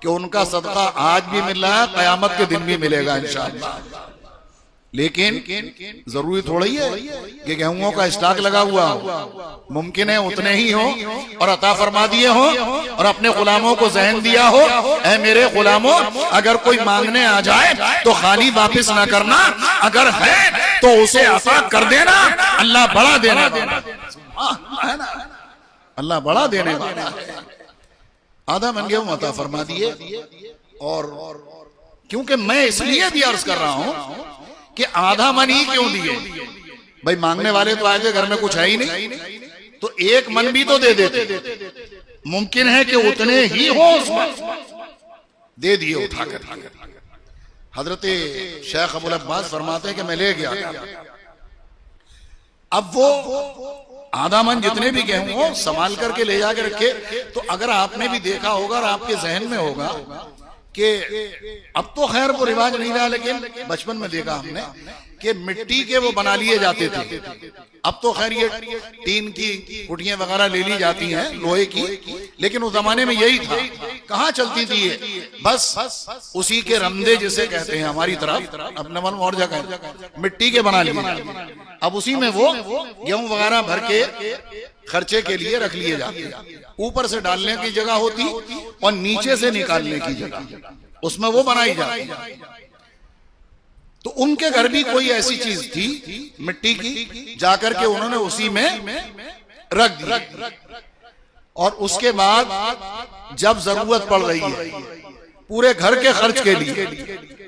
कि उनका सदका आज भी मिल रहा है, कयामत के दिन भी मिलेगा इंशाअल्लाह। लेकिन जरूरी थोड़ा ही है कि गेहूं का स्टॉक लगा हुआ हो, मुमकिन है उतने ही हो और अता फरमा दिए हो और अपने गुलामों को जहन दिया हो, ऐ मेरे गुलामों अगर कोई मांगने आ जाए तो खाली वापस ना करना, अगर है तो उसे अता कर देना, अल्लाह बड़ा देना, अल्लाह बड़ा देने वाला है। आधा मन गेहूं अता फरमा दिए। और क्योंकि मैं इसलिए भी अर्ज कर रहा हूं कि आधा मन ही क्यों दिए, भाई मांगने वाले तो आए थे, घर में कुछ है ही नहीं, तो एक मन भी तो दे देते, मुमकिन है कि उतने ही हो उसमें, दे दिए उठाकर। हजरत शेख अबुल अब्बास फरमाते हैं कि मैं ले गया, अब वो आधा मन जितने भी गेहूं हो संभाल करके ले जाके रखे। तो अगर आपने भी देखा होगा और आपके जहन में होगा कि अब तो खैर वो रिवाज नहीं रहा, लेकिन बचपन में देखा हमने कि मिट्टी के वो बना लिए जाते थे। अब तो खैर ये टीन की कुटियां वगैरह ले ली जाती हैं लोहे की, लेकिन उस जमाने में यही था। कहाँ चलती थी ये, बस उसी के रमदे जिसे कहते हैं हमारी तरफ, अपने मन और जगह मिट्टी के बना लिए, अब उसी में वो गेहूं वगैरह भर के खर्चे के लिए रख लिए जाते। ऊपर से डालने की जगह होती और नीचे से निकालने की जगह, उसमें वो बनाई जाती। तो उनके घर भी कोई ऐसी चीज थी मिट्टी की, जाकर के उन्होंने उसी में रख दी। और उसके बाद जब जरूरत पड़ रही है पूरे घर के खर्च के लिए,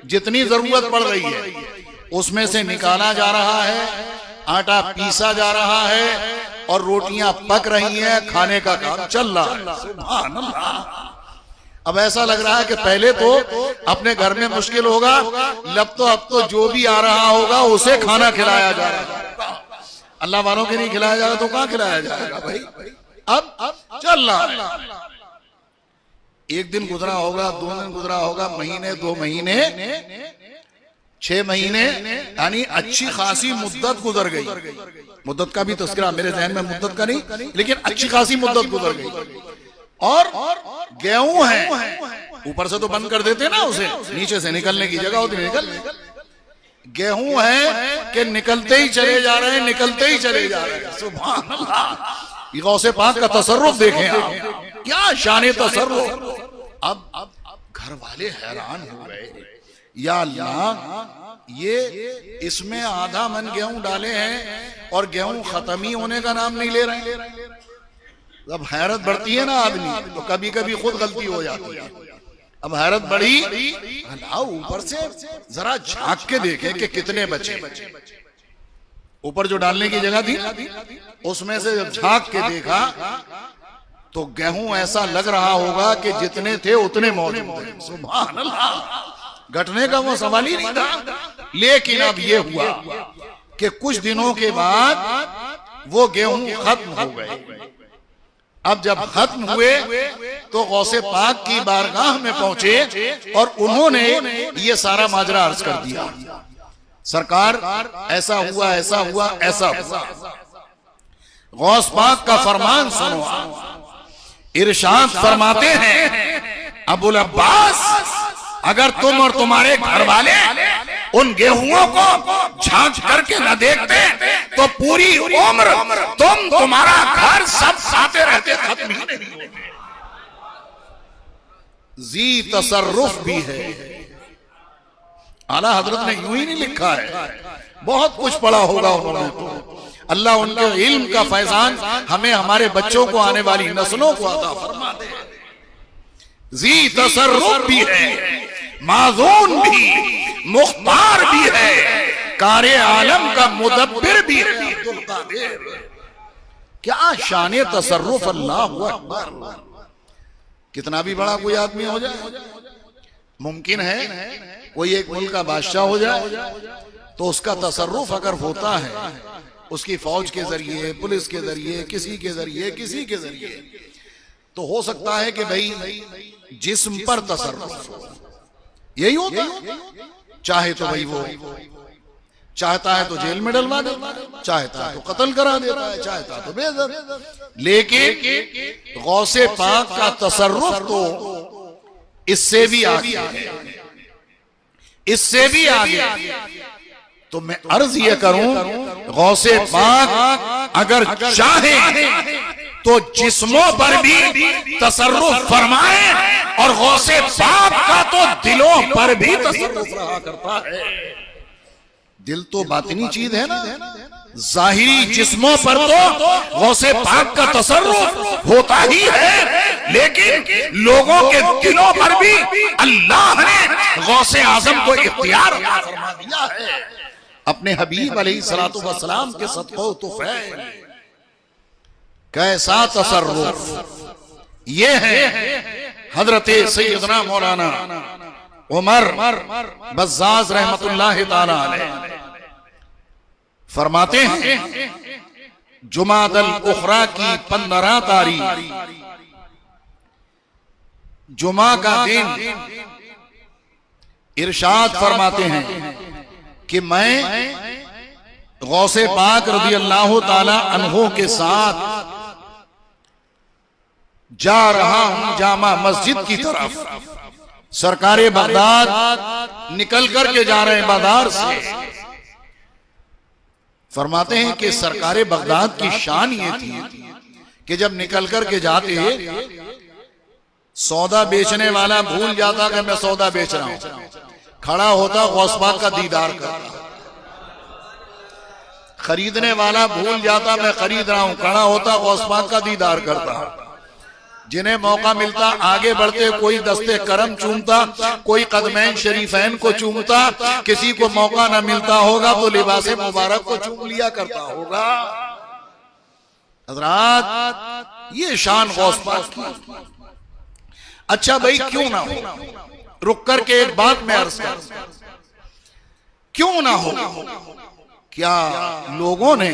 जितनी जरूरत पड़ रही है उसमें से निकाला जा रहा है, आटा पीसा जा रहा है और रोटियां पक रही हैं, खाने का काम चल रहा है। सुभान अल्लाह। अब ऐसा लग रहा है कि पहले तो अपने घर में मुश्किल होगा, अब तो जो भी आ रहा होगा उसे खाना खिलाया जा रहा है। अल्लाह वालों के नहीं खिलाया जा रहा तो कहां खिलाया जाएगा भाई। अब चल रहा है, एक दिन गुजरा होगा, 2 दिन गुजरा होगा, महीने, 2 महीने, 6 महीने, यानी अच्छी खासी मुद्दत गुजर गई। मुद्दत का भी तस्करा मेरे जहन में मुद्दत का नहीं, लेकिन अच्छी खासी मुद्दत गुजर गई। और गेहूं है, ऊपर से तो बंद कर देते ना उसे, नीचे से निकलने की जगह होती, निकल गेहूं है कि निकलते ही चले जा रहे हैं, निकलते ही चले जा रहे हैं। सुभान अल्लाह। ये गौसे पाक का तसर्रुफ देखें आप, क्या शान तसर्रुफ। अब घर वाले हैरान हो गए, या अल्लाह ये इसमें आधा मन गेहूं डाले हैं और गेहूं खत्म ही होने का नाम नहीं ले रहे हैं। जब हैरत बढ़ती है ना आदमी तो कभी कभी खुद गलती हो जाती है। अब हैरत बढ़ी, ऊपर से जरा झांक के देखें कि कितने बचे। ऊपर जो डालने की जगह थी उसमें से जब झांक के देखा तो गेहूं ऐसा लग रहा होगा कि जितने थे उतने मौजूद थे। सुभान अल्लाह। घटने का वो सवाल ही नहीं था। लेकिन अब ये हुआ कि कुछ दिनों के बाद वो गेहूं खत्म हो गए। अब जब खत्म हुए तो गौसे पाक की बारगाह में पहुंचे और उन्होंने ये सारा माजरा अर्ज कर दिया। सरकार ऐसा हुआ, ऐसा हुआ, ऐसा हुआ। गौस पाक का फरमान सुनो। इरशाद फरमाते हैं, अबुल अब्बास अगर तुम और तुम्हारे घर वाले उन गेहूं को झांक करके न देखते तो पूरी उम्र तुम्हारा घर सब खाते रहते, खत्म ही नहीं होते। जी तसर्रुफ भी है। आला हजरत ने यूं ही नहीं लिखा है, बहुत कुछ पढ़ा होगा उन्होंने। तो अल्लाह उनके इल्म का फैजान हमें, हमारे बच्चों को, आने वाली नस्लों को अता फरमा दे। जी तसर्रुफ भी है, माज़ून भी, मुख्तार भी है, कारे आलम का मुदब्बिर भी है। क्या शान तसर्रुफ, अल्लाह अकबर। कितना भी बड़ा कोई आदमी हो जाए, मुमकिन है कोई एक मुल्क का बादशाह हो जाए तो उसका तसर्रुफ अगर होता है उसकी फौज के जरिए, पुलिस के जरिए, किसी के जरिए, तो हो सकता है कि भाई जिस्म पर तसर्रुफ हो। यही होता है। चाहे तो भाई वो चाहता है तो जेल में डलवा देता है, चाहता है तो कत्ल करा देता है, चाहता है तो बेदर। लेकिन गौसे पाक का तसर्रुफ तो इससे भी आगे है, इससे भी आगे। तो मैं अर्ज ये करूं, गौसे पाक अगर चाहे तो जिस्मों पर भी तसर्रुफ फरमाए, और गौसे पाक का तो दिलों पर भी तसर्रुफ रहा करता है। दिल तो बातिनी चीज है ना, जाहिरी जिस्मों पर तो गौसे पाक का तसर्रुफ होता ही है, लेकिन लोगों के दिलों पर भी अल्लाह ने गौसे आजम को इख्तियार फरमा दिया है अपने हबीब अलैहिस्सलातु वस्सलाम के सदक़ो तुफ़ैल। कैसा तसर्रुफ ये है। हजरत सैयदना मौलाना उमर बज़्ज़ाज़ रहमतुल्लाह ताला अलैह फरमाते हैं, जुमादल उखरा की 15 तारीख जुमा का दिन, इरशाद फरमाते हैं कि मैं गौसे पाक रज़ी अल्लाह ताला अन्हो के साथ जा रहा हूं जामा मस्जिद की तरफ। सरकारे बगदाद निकल करके जा रहे हैं बाजार से। फरमाते हैं कि सरकारे बगदाद की शान ये थी कि जब निकल करके जाते सौदा बेचने वाला भूल जाता कि मैं सौदा बेच रहा हूं, खड़ा होता गौस पाक का दीदार करता। खरीदने वाला भूल जाता मैं खरीद रहा हूं, खड़ा होता गौस पाक का दीदार करता। जिन्हें मौका मिलता आगे बढ़ते, कोई दस्ते करम चूमता, कोई कदमैन शरीफैन को चूमता, किसी को मौका न मिलता होगा तो लिबासे मुबारक को चूम लिया करता होगा। हज़रात ये शान गौस पाक की। अच्छा भाई क्यों ना हो, रुक करके एक बात मैं अर्ज कर, क्यों ना हो, क्या लोगों ने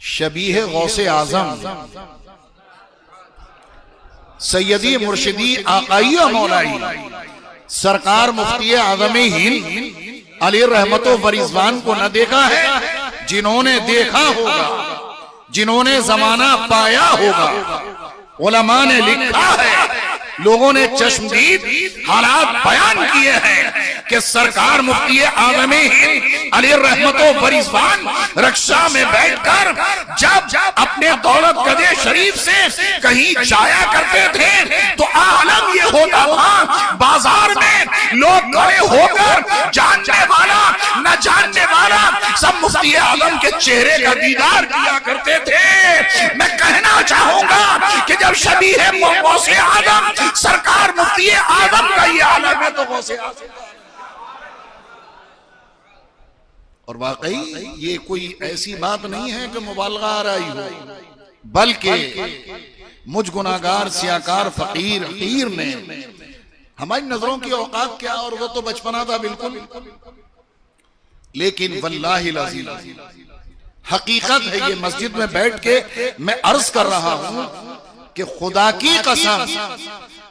शबीह गौसे आजम सैयदी मुर्शिदी आकाइया मौलाई सरकार मुफ्ती आज़म हिंद अली रहमतो फरिजवान को न देखा है? जिन्होंने देखा होगा, जिन्होंने जमाना पाया होगा, उलमा ने लिखा है, लोगों ने चश्मदीद हालात बयान किए हैं कि सरकार मुफ्ती आज़म हिंद अली रहमतो फरिजवान रक्षा में बैठकर जब अपने दौलत कदे शरीफ से कहीं जाया करते थे तो आलम ये होता था, बाजार में लोग खड़े होकर जानने वाला न जानने वाला सब मुफ्ती आज़म के चेहरे का दीदार किया करते थे। मैं कहना चाहूंगा कि जब शबीह गौसे आज़म सरकार मुफ्ती आज़म का ये आलम है तो गौसे आज़म। और वाकई ये कोई ऐसी बात नहीं है कि मुबालगा आ रही हो, बल्कि मुझ गुनाहगार सियाकार फकीर हकीर ने हमारी नजरों की औकात क्या, और वो तो बचपना था बिल्कुल, लेकिन वल्लाहि लाज़िम हकीकत है। ये मस्जिद में बैठ के मैं अर्ज कर रहा हूं कि खुदा की कसम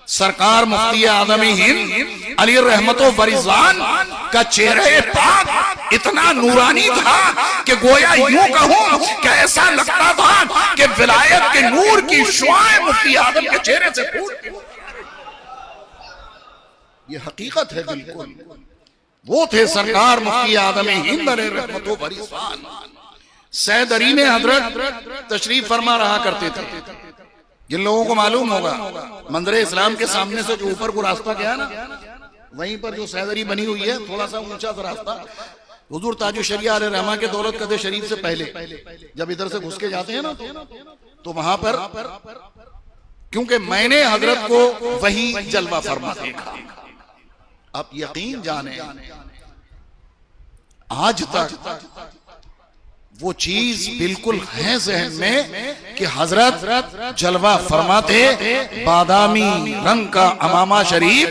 सरकार मुफ्ती आज़म हिंद अली रहमतो फरिजवान का चेहरे पाक इतना नूरानी था कि गोया यूं कहूं कि ऐसा लगता था कि विलायत के नूर की शुआएं मुफ्ती आज़म के चेहरे से फूट। ये हकीकत है बिल्कुल। वो थे सरकार मुफ्ती आज़म हिंद अली रहमतो फरिजवान। सैदरी में हजरत तशरीफ फरमा रहा करते थे। जिन लोगों को मालूम होगा मंदिर इस्लाम के सामने से जो ऊपर को रास्ता गया ना, वहीं पर जो सैदरी बनी हुई है, थोड़ा सा ऊंचा सा रास्ता, हुजूर ताजु शरिया अलैहि रहमा के दौलत कदे शरीफ से पहले जब इधर से घुस के जाते हैं ना तो वहां पर, क्योंकि मैंने हजरत को वही जलवा फरमा देखा, आप यकीन जाने आज तक वो चीज बिल्कुल है जहन में कि हजरत जलवा फरमाते, बादामी रंग का अमामा शरीफ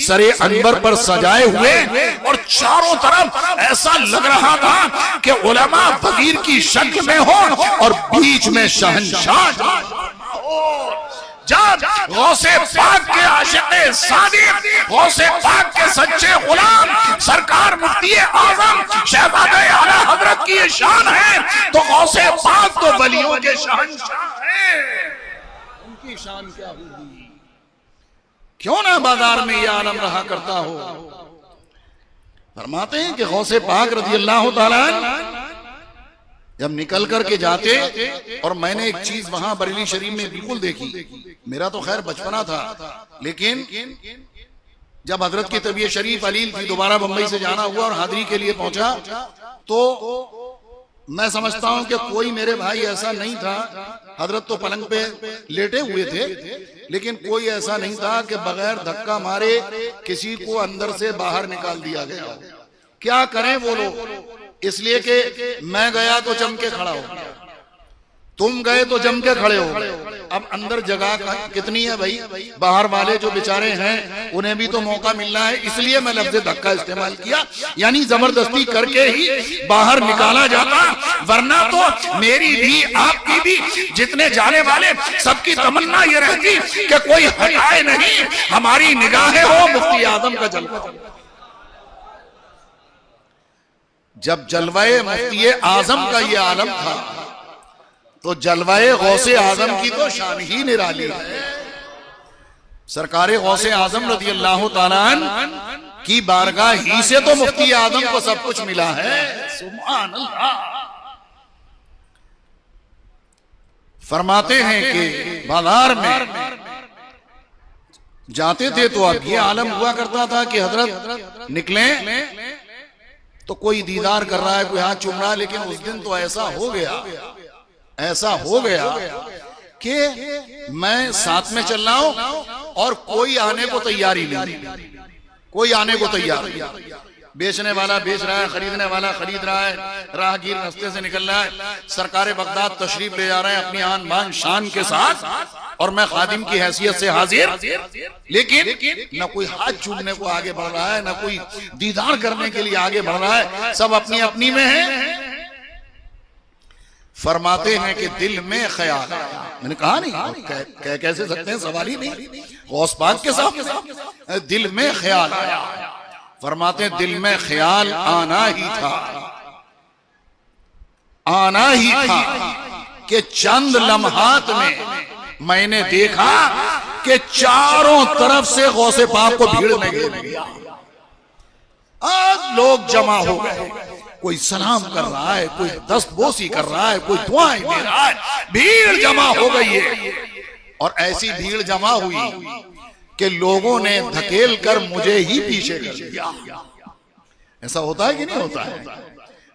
सरे अनवर पर सजाए हुए और चारों तरफ ऐसा लग रहा था कि उलमा फकीर की शक्ल में हो और बीच में शहंशाह। जब गौसे पाक के आशिक़े सादिक़, गौसे पाक के सच्चे गुलाम सरकार मुफ्ती आज़म शहज़ादे आला हज़रत की ये शान है, तो गौसे पाक तो वलियों के शहंशाह हैं, उनकी शान क्या होगी? क्यों ना बाजार में ये आलम रहा करता हो। फरमाते हैं कि गौसे पाक रज़ी अल्लाह तआला जब निकल करके जाते, और मैंने एक चीज वहां बरेली शरीफ में बिल्कुल देखी, मेरा तो खैर बचपना था, लेकिन जब हजरत की तबीयत शरीफ अलील थी, दोबारा बंबई से जाना हुआ और हाजिरी के लिए पहुंचा, तो मैं समझता हूं कि कोई मेरे भाई ऐसा नहीं था, हजरत तो पलंग पे लेटे हुए थे, लेकिन कोई ऐसा नहीं था कि बगैर धक्का मारे किसी को अंदर से बाहर निकाल दिया गया। क्या करें वो लोग, इसलिए कि मैं गया तो जम के खड़ा हो, तुम गए तो जम के खड़े हो। अब अंदर जगह कितनी है भाई, बाहर वाले जो बेचारे हैं उन्हें भी तो मौका मिलना है, इसलिए मैं लफ्ज़ धक्का इस्तेमाल किया, यानी जबरदस्ती करके ही बाहर निकाला जाता, वरना तो मेरी भी आपकी भी जितने जाने वाले सबकी तमन्ना ये रहती कि कोई हटाए नहीं, हमारी निगाहें हो मुफ्ती आजम का जलवा। जब जलवाए मुफ्ती आजम का ये आलम था, तो जलवाए गौसे आजम की तो शान ही निराली है। सरकारे गौसे आजम रज़ी अल्लाह तआला अन्हु की बारगाह ही से तो मुफ्ती आजम को सब कुछ मिला है। सुभान अल्लाह। फरमाते हैं कि बाजार में जाते थे तो अब ये आलम हुआ करता था कि हजरत निकले तो कोई दीदार कर रहा है, कोई हाथ चूम रहा है, लेकिन उस दिन तो ऐसा हो गया कि मैं साथ में चल रहा हूं और कोई आने को तैयारी नहीं, कोई आने को तैयार नहीं। बेचने वाला बेच रहा है, खरीदने वाला खरीद रहा है, राहगीर रास्ते से निकल रहा है, सरकारे बगदाद तशरीफ ले जा रहे हैं अपनी आन बान शान के साथ, और मैं खादिम की हैसियत से हाजिर, लेकिन न कोई हाथ चूमने को आगे बढ़ रहा है, न कोई दीदार करने के लिए आगे बढ़ रहा है, सब अपनी अपनी में है। फरमाते हैं कि दिल में ख्याल, मैंने कहा नहीं कह कैसे सकते हैं, सवाल ही नहीं, गौस पाक के साथ दिल में ख्याल आया। फरमाते हैं दिल में ख्याल आना ही था कि चंद लम्हात में मैंने देखा कि चारों तरफ से गौसे पाक को भीड़ लगी। आज लोग जमा हो गए, कोई सलाम कर रहा है, कोई दस्तबोसी कर रहा है, कोई दुआएं दे रहा है, भीड़ जमा हो गई है। और ऐसी भीड़ जमा हुई कि लोगों ने धकेल कर मुझे ही पीछे कर दिया। ऐसा होता है कि नहीं होता है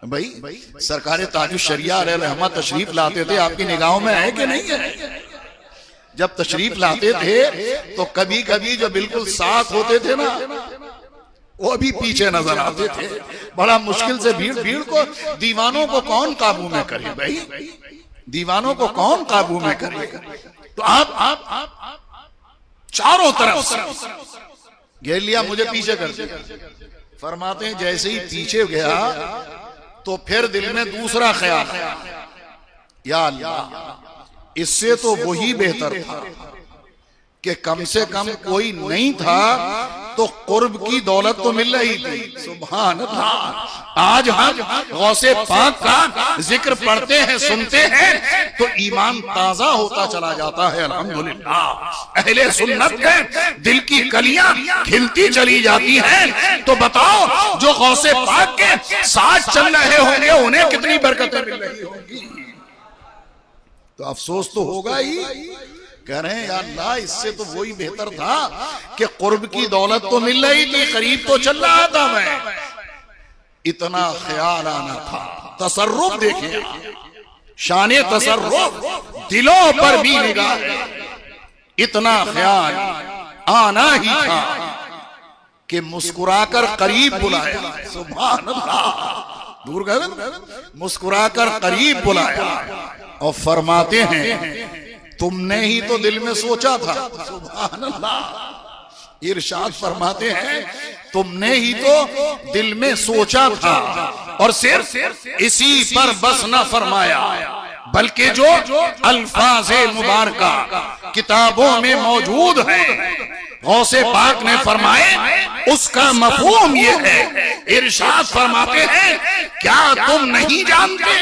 भाई? सरकारे ताजुश शरिया अलैहि रहमत तशरीफ लाते थे, आपकी निगाहों में है कि नहीं है? जब तशरीफ लाते थे तो कभी कभी जो बिल्कुल साथ होते थे ना, वो भी पीछे नजर आते थे। बड़ा मुश्किल से भीड़ को, दीवानों को कौन काबू में करे भाई, दीवानों को कौन काबू में करे? तो आप चारों तरफ से घेर लिया, मुझे पीछे कर दिया। फरमाते हैं जैसे ही पीछे गया तो फिर दिल में दूसरा ख्याल, या अल्लाह, इससे तो वही बेहतर था कि कम से कम कोई नहीं था तो कुर्ब की दौलत तो मिल रही थी। सुभान अल्लाह। आज हम गौसे पाक का जिक्र पढ़ते हैं, सुनते हैं तो ईमान ताजा होता चला जाता है। अल्हम्दुलिल्लाह अहले सुन्नत के दिल की कलियां खिलती चली जाती हैं। तो बताओ जो गौसे पाक के साथ चल रहे होंगे उन्हें कितनी बरकतें मिल रही होंगी। तो अफसोस तो होगा ही। कह रहे हैं यार अल्लाह, इससे तो वही बेहतर था कि कुर्ब की दौलत तो मिल रही थी, करीब तो चल रहा था मैं, इतना ख्याल आना था। तसर्रुफ देखें, शाने तसर्रुफ, दिलों पर भी निगाह, इतना ख्याल आना ही था कि मुस्कुराकर करीब बुलाया। सुभान अल्लाह। दूर गए, मुस्कुराकर करीब बुलाया और फरमाते हैं तुमने ही तो दिल में सोचा था। सुभान अल्लाह। इरशाद फरमाते हैं तुमने ही तो दिल में सोचा था और सिर्फ इसी पर बस न फरमाया, बल्कि जो अल्फाज़े मुबारका किताबों में मौजूद है गौसे पाक ने फरमाए उसका मफहूम ये है। इरशाद फरमाते हैं क्या तुम नहीं जानते,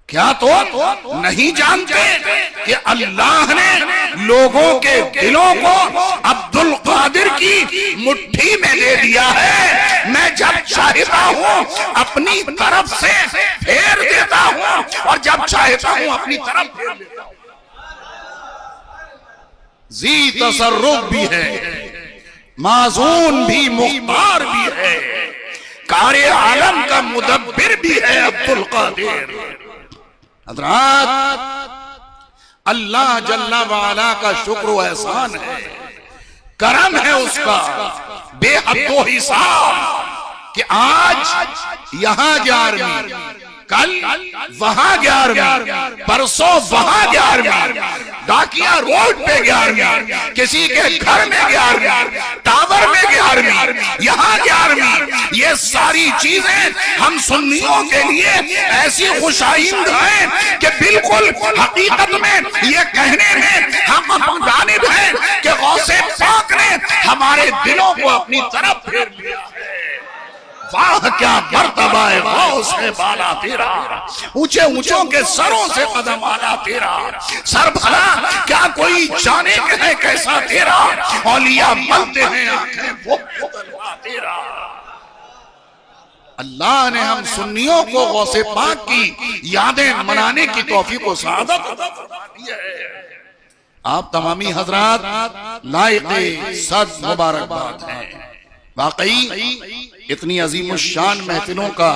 क्या तुम नहीं जानते कि अल्लाह ने लोगों के दिलों को अब्दुल कादिर की मुट्ठी में दे दिया है। मैं जब चाहता हूं अपनी तरफ से फेर देता हूं और जब चाहता हूं अपनी तरफ फेर देता हूं। जी तसर्रुफ भी है, माजून भी, मुख्तार भी है, कारे आलम का मुदब्बिर भी है अब्दुल कादिर। हज़रात अल्लाह जल्ला वाला का शुक्र व एहसान है, करम है उसका बेहद हिसाब कि आज यहां 11वीं, कल वहां 11वीं, परसों वहां 11वीं, डाकिया रोड पे 11वीं, किसी के घर में 11वीं, टावर में 11वीं, यहाँ 11वीं। ये सारी चीजें हम सुन्नियों के लिए ऐसी खुशाइंद हैं कि बिल्कुल हकीकत में ये कहने में हम जानिब हैं कि गौसे पाक ने हमारे दिलों को अपनी तरफ फेर लिया है। वाह क्या मर्तबा है गौस है बाला तेरा, ऊंचे ऊंचों के सरों से कदम आला तेरा, सर भला क्या कोई जाने के है कैसा तेरा, औलिया मलते हैं आंखें वो तलवा तेरा। अल्लाह ने हम सुन्नियों को गौसे पाक की यादें मनाने की तौफीक व सआदत अता फरमा दी है। आप तमामी हजरात लायक़े सद मुबारकबाद हैं। वाकई इतनी अजीम शान महफिलों का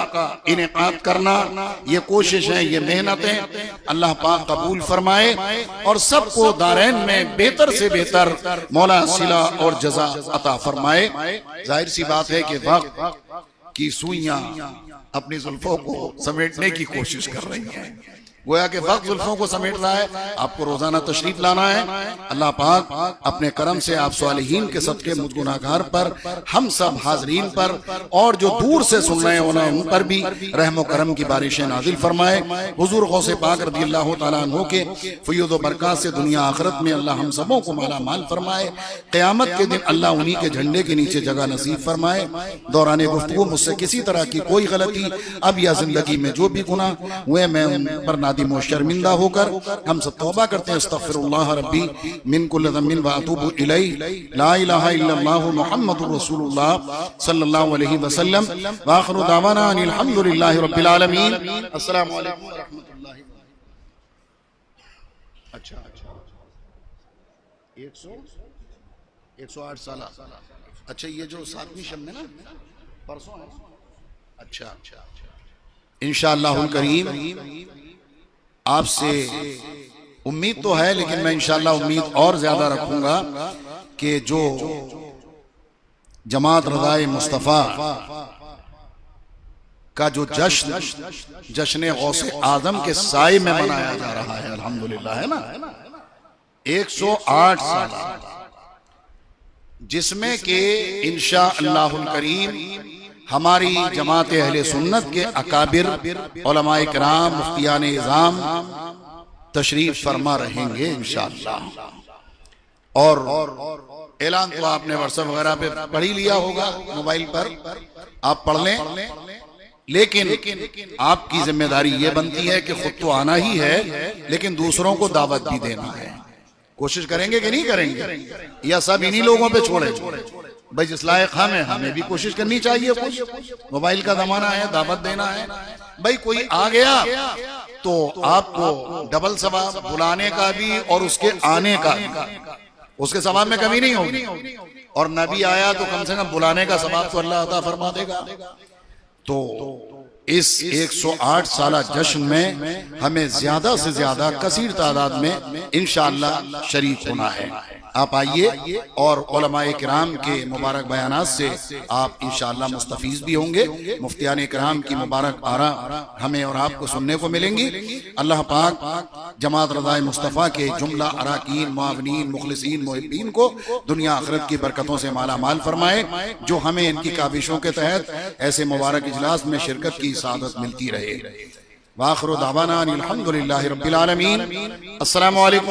इनेकाद करना, ये कोशिश है, ये मेहनत है, अल्लाह पाक कबूल फरमाए और सबको दारैन में बेहतर से बेहतर मौला सिला और जजा अता फरमाए। जाहिर सी बात है कि वक्त की सुइयां अपनी जुल्फों को समेटने की कोशिश कर रही हैं। गोया के वक्त जुल्फों को समेट रहा है। आपको रोजाना तशरीफ लाना है। अल्लाह पाक अपने करम से आप सालिहीन के सदके मुझ गुनाहगार पर, हम सब हाजरीन पर और जो दूर से सुन रहे होना उन पर भी रहम करम की बारिशें नाजिल फरमाए। हुजूर गौसे पाक रज़ियल्लाहु तआला अन्हु के फ़यज़ व बरकत से दुनिया आखिरत में अल्लाह हम सबों को माला माल फरमाए। क़यामत के दिन अल्लाह उन्हीं के झंडे के नीचे जगह नसीब फरमाए। दौरान गुफ्तगू मुझसे किसी तरह की कोई गलती अब या जिंदगी में जो भी गुनाह हुए मैं उन पर नादिम शर्मिंदा होकर हम सब तौबा करते हैं। अस्तगफिरुल्लाह रब्बी मिन कुल्लि ज़म्बिन व अतूबु इलैहि, ला इलाहा इल्लल्लाह मुहम्मदुर रसूलुल्लाह सल्लल्लाहु अलैहि वसल्लम। व आखिरु दावाना अनिल हम्दुलिल्लाहि रब्बिल आलमीन। अस्सलामु अलैकुम व रहमतुल्लाहि। अच्छा 108 साल। अच्छा ये जो 7वीं शब में ना परसों है। अच्छा इंशाअल्लाहुल करीम आपसे उम्मीद तो है, लेकिन मैं इंशाअल्लाह उम्मीद और ज्यादा रखूंगा कि जो जमात रज़ाए मुस्तफ़ा का जो जश्न गौसे आजम के साए में मनाया जा रहा है, अल्हम्दुलिल्लाह, है ना, 108 साल, जिसमें के इंशाअल्लाहुल करीम हमारी जमात अहले सुन्नत के अकाबिर उलमाए किराम मुफ्तियान इज़ाम तशरीफ फरमा रहेंगे इंशाअल्लाह। और ऐलान तो आपने व्हाट्सएप वगैरह पे पढ़ ही लिया होगा, मोबाइल पर आप पढ़ लें, लेकिन आपकी जिम्मेदारी ये बनती है कि खुद तो आना ही है, लेकिन दूसरों को दावत भी देना है। कोशिश करेंगे कि नहीं करेंगे, या सब इन्हीं लोगों पे छोड़े? भाई जिस लायक हम है हमें भी कोशिश करनी चाहिए। कुछ मोबाइल का जमाना है, दावत देना है। भाई कोई आ गया तो आपको डबल सवाब, बुलाने का भी और उसके आने का भी, उसके सवाब में कमी नहीं होगी। और नबी आया तो कम से कम बुलाने का सवाब तो अल्लाह अता फरमा देगा। तो इस 108 साला जश्न में हमें ज्यादा से ज्यादा कसीर तादाद में इंशाअल्लाह शरीक होना है। आप आइए और उलमाए किराम के मुबारक बयानात से आप इंशाअल्लाह मुस्तफीज भी होंगे। मुफ्तियान किराम की मुबारक आरा हमें और आपको सुनने को मिलेंगी। अल्लाह पाक जमात रज़ाए मुस्तफ़ा के जुमला अराकीन, मुआविनीन, मुखलिसीन, मुहिब्बीन को दुनिया आखिरत की बरकतों से माला माल फरमाए, जो हमें इनकी काविशों के तहत ऐसे मुबारक इजलास में शिरकत की सादत मिलती रहे। वाखिरु दावाना अनिल हम्दुलिल्लाहि रब्बिल आलमीन। अस्सलामु अलैकुम।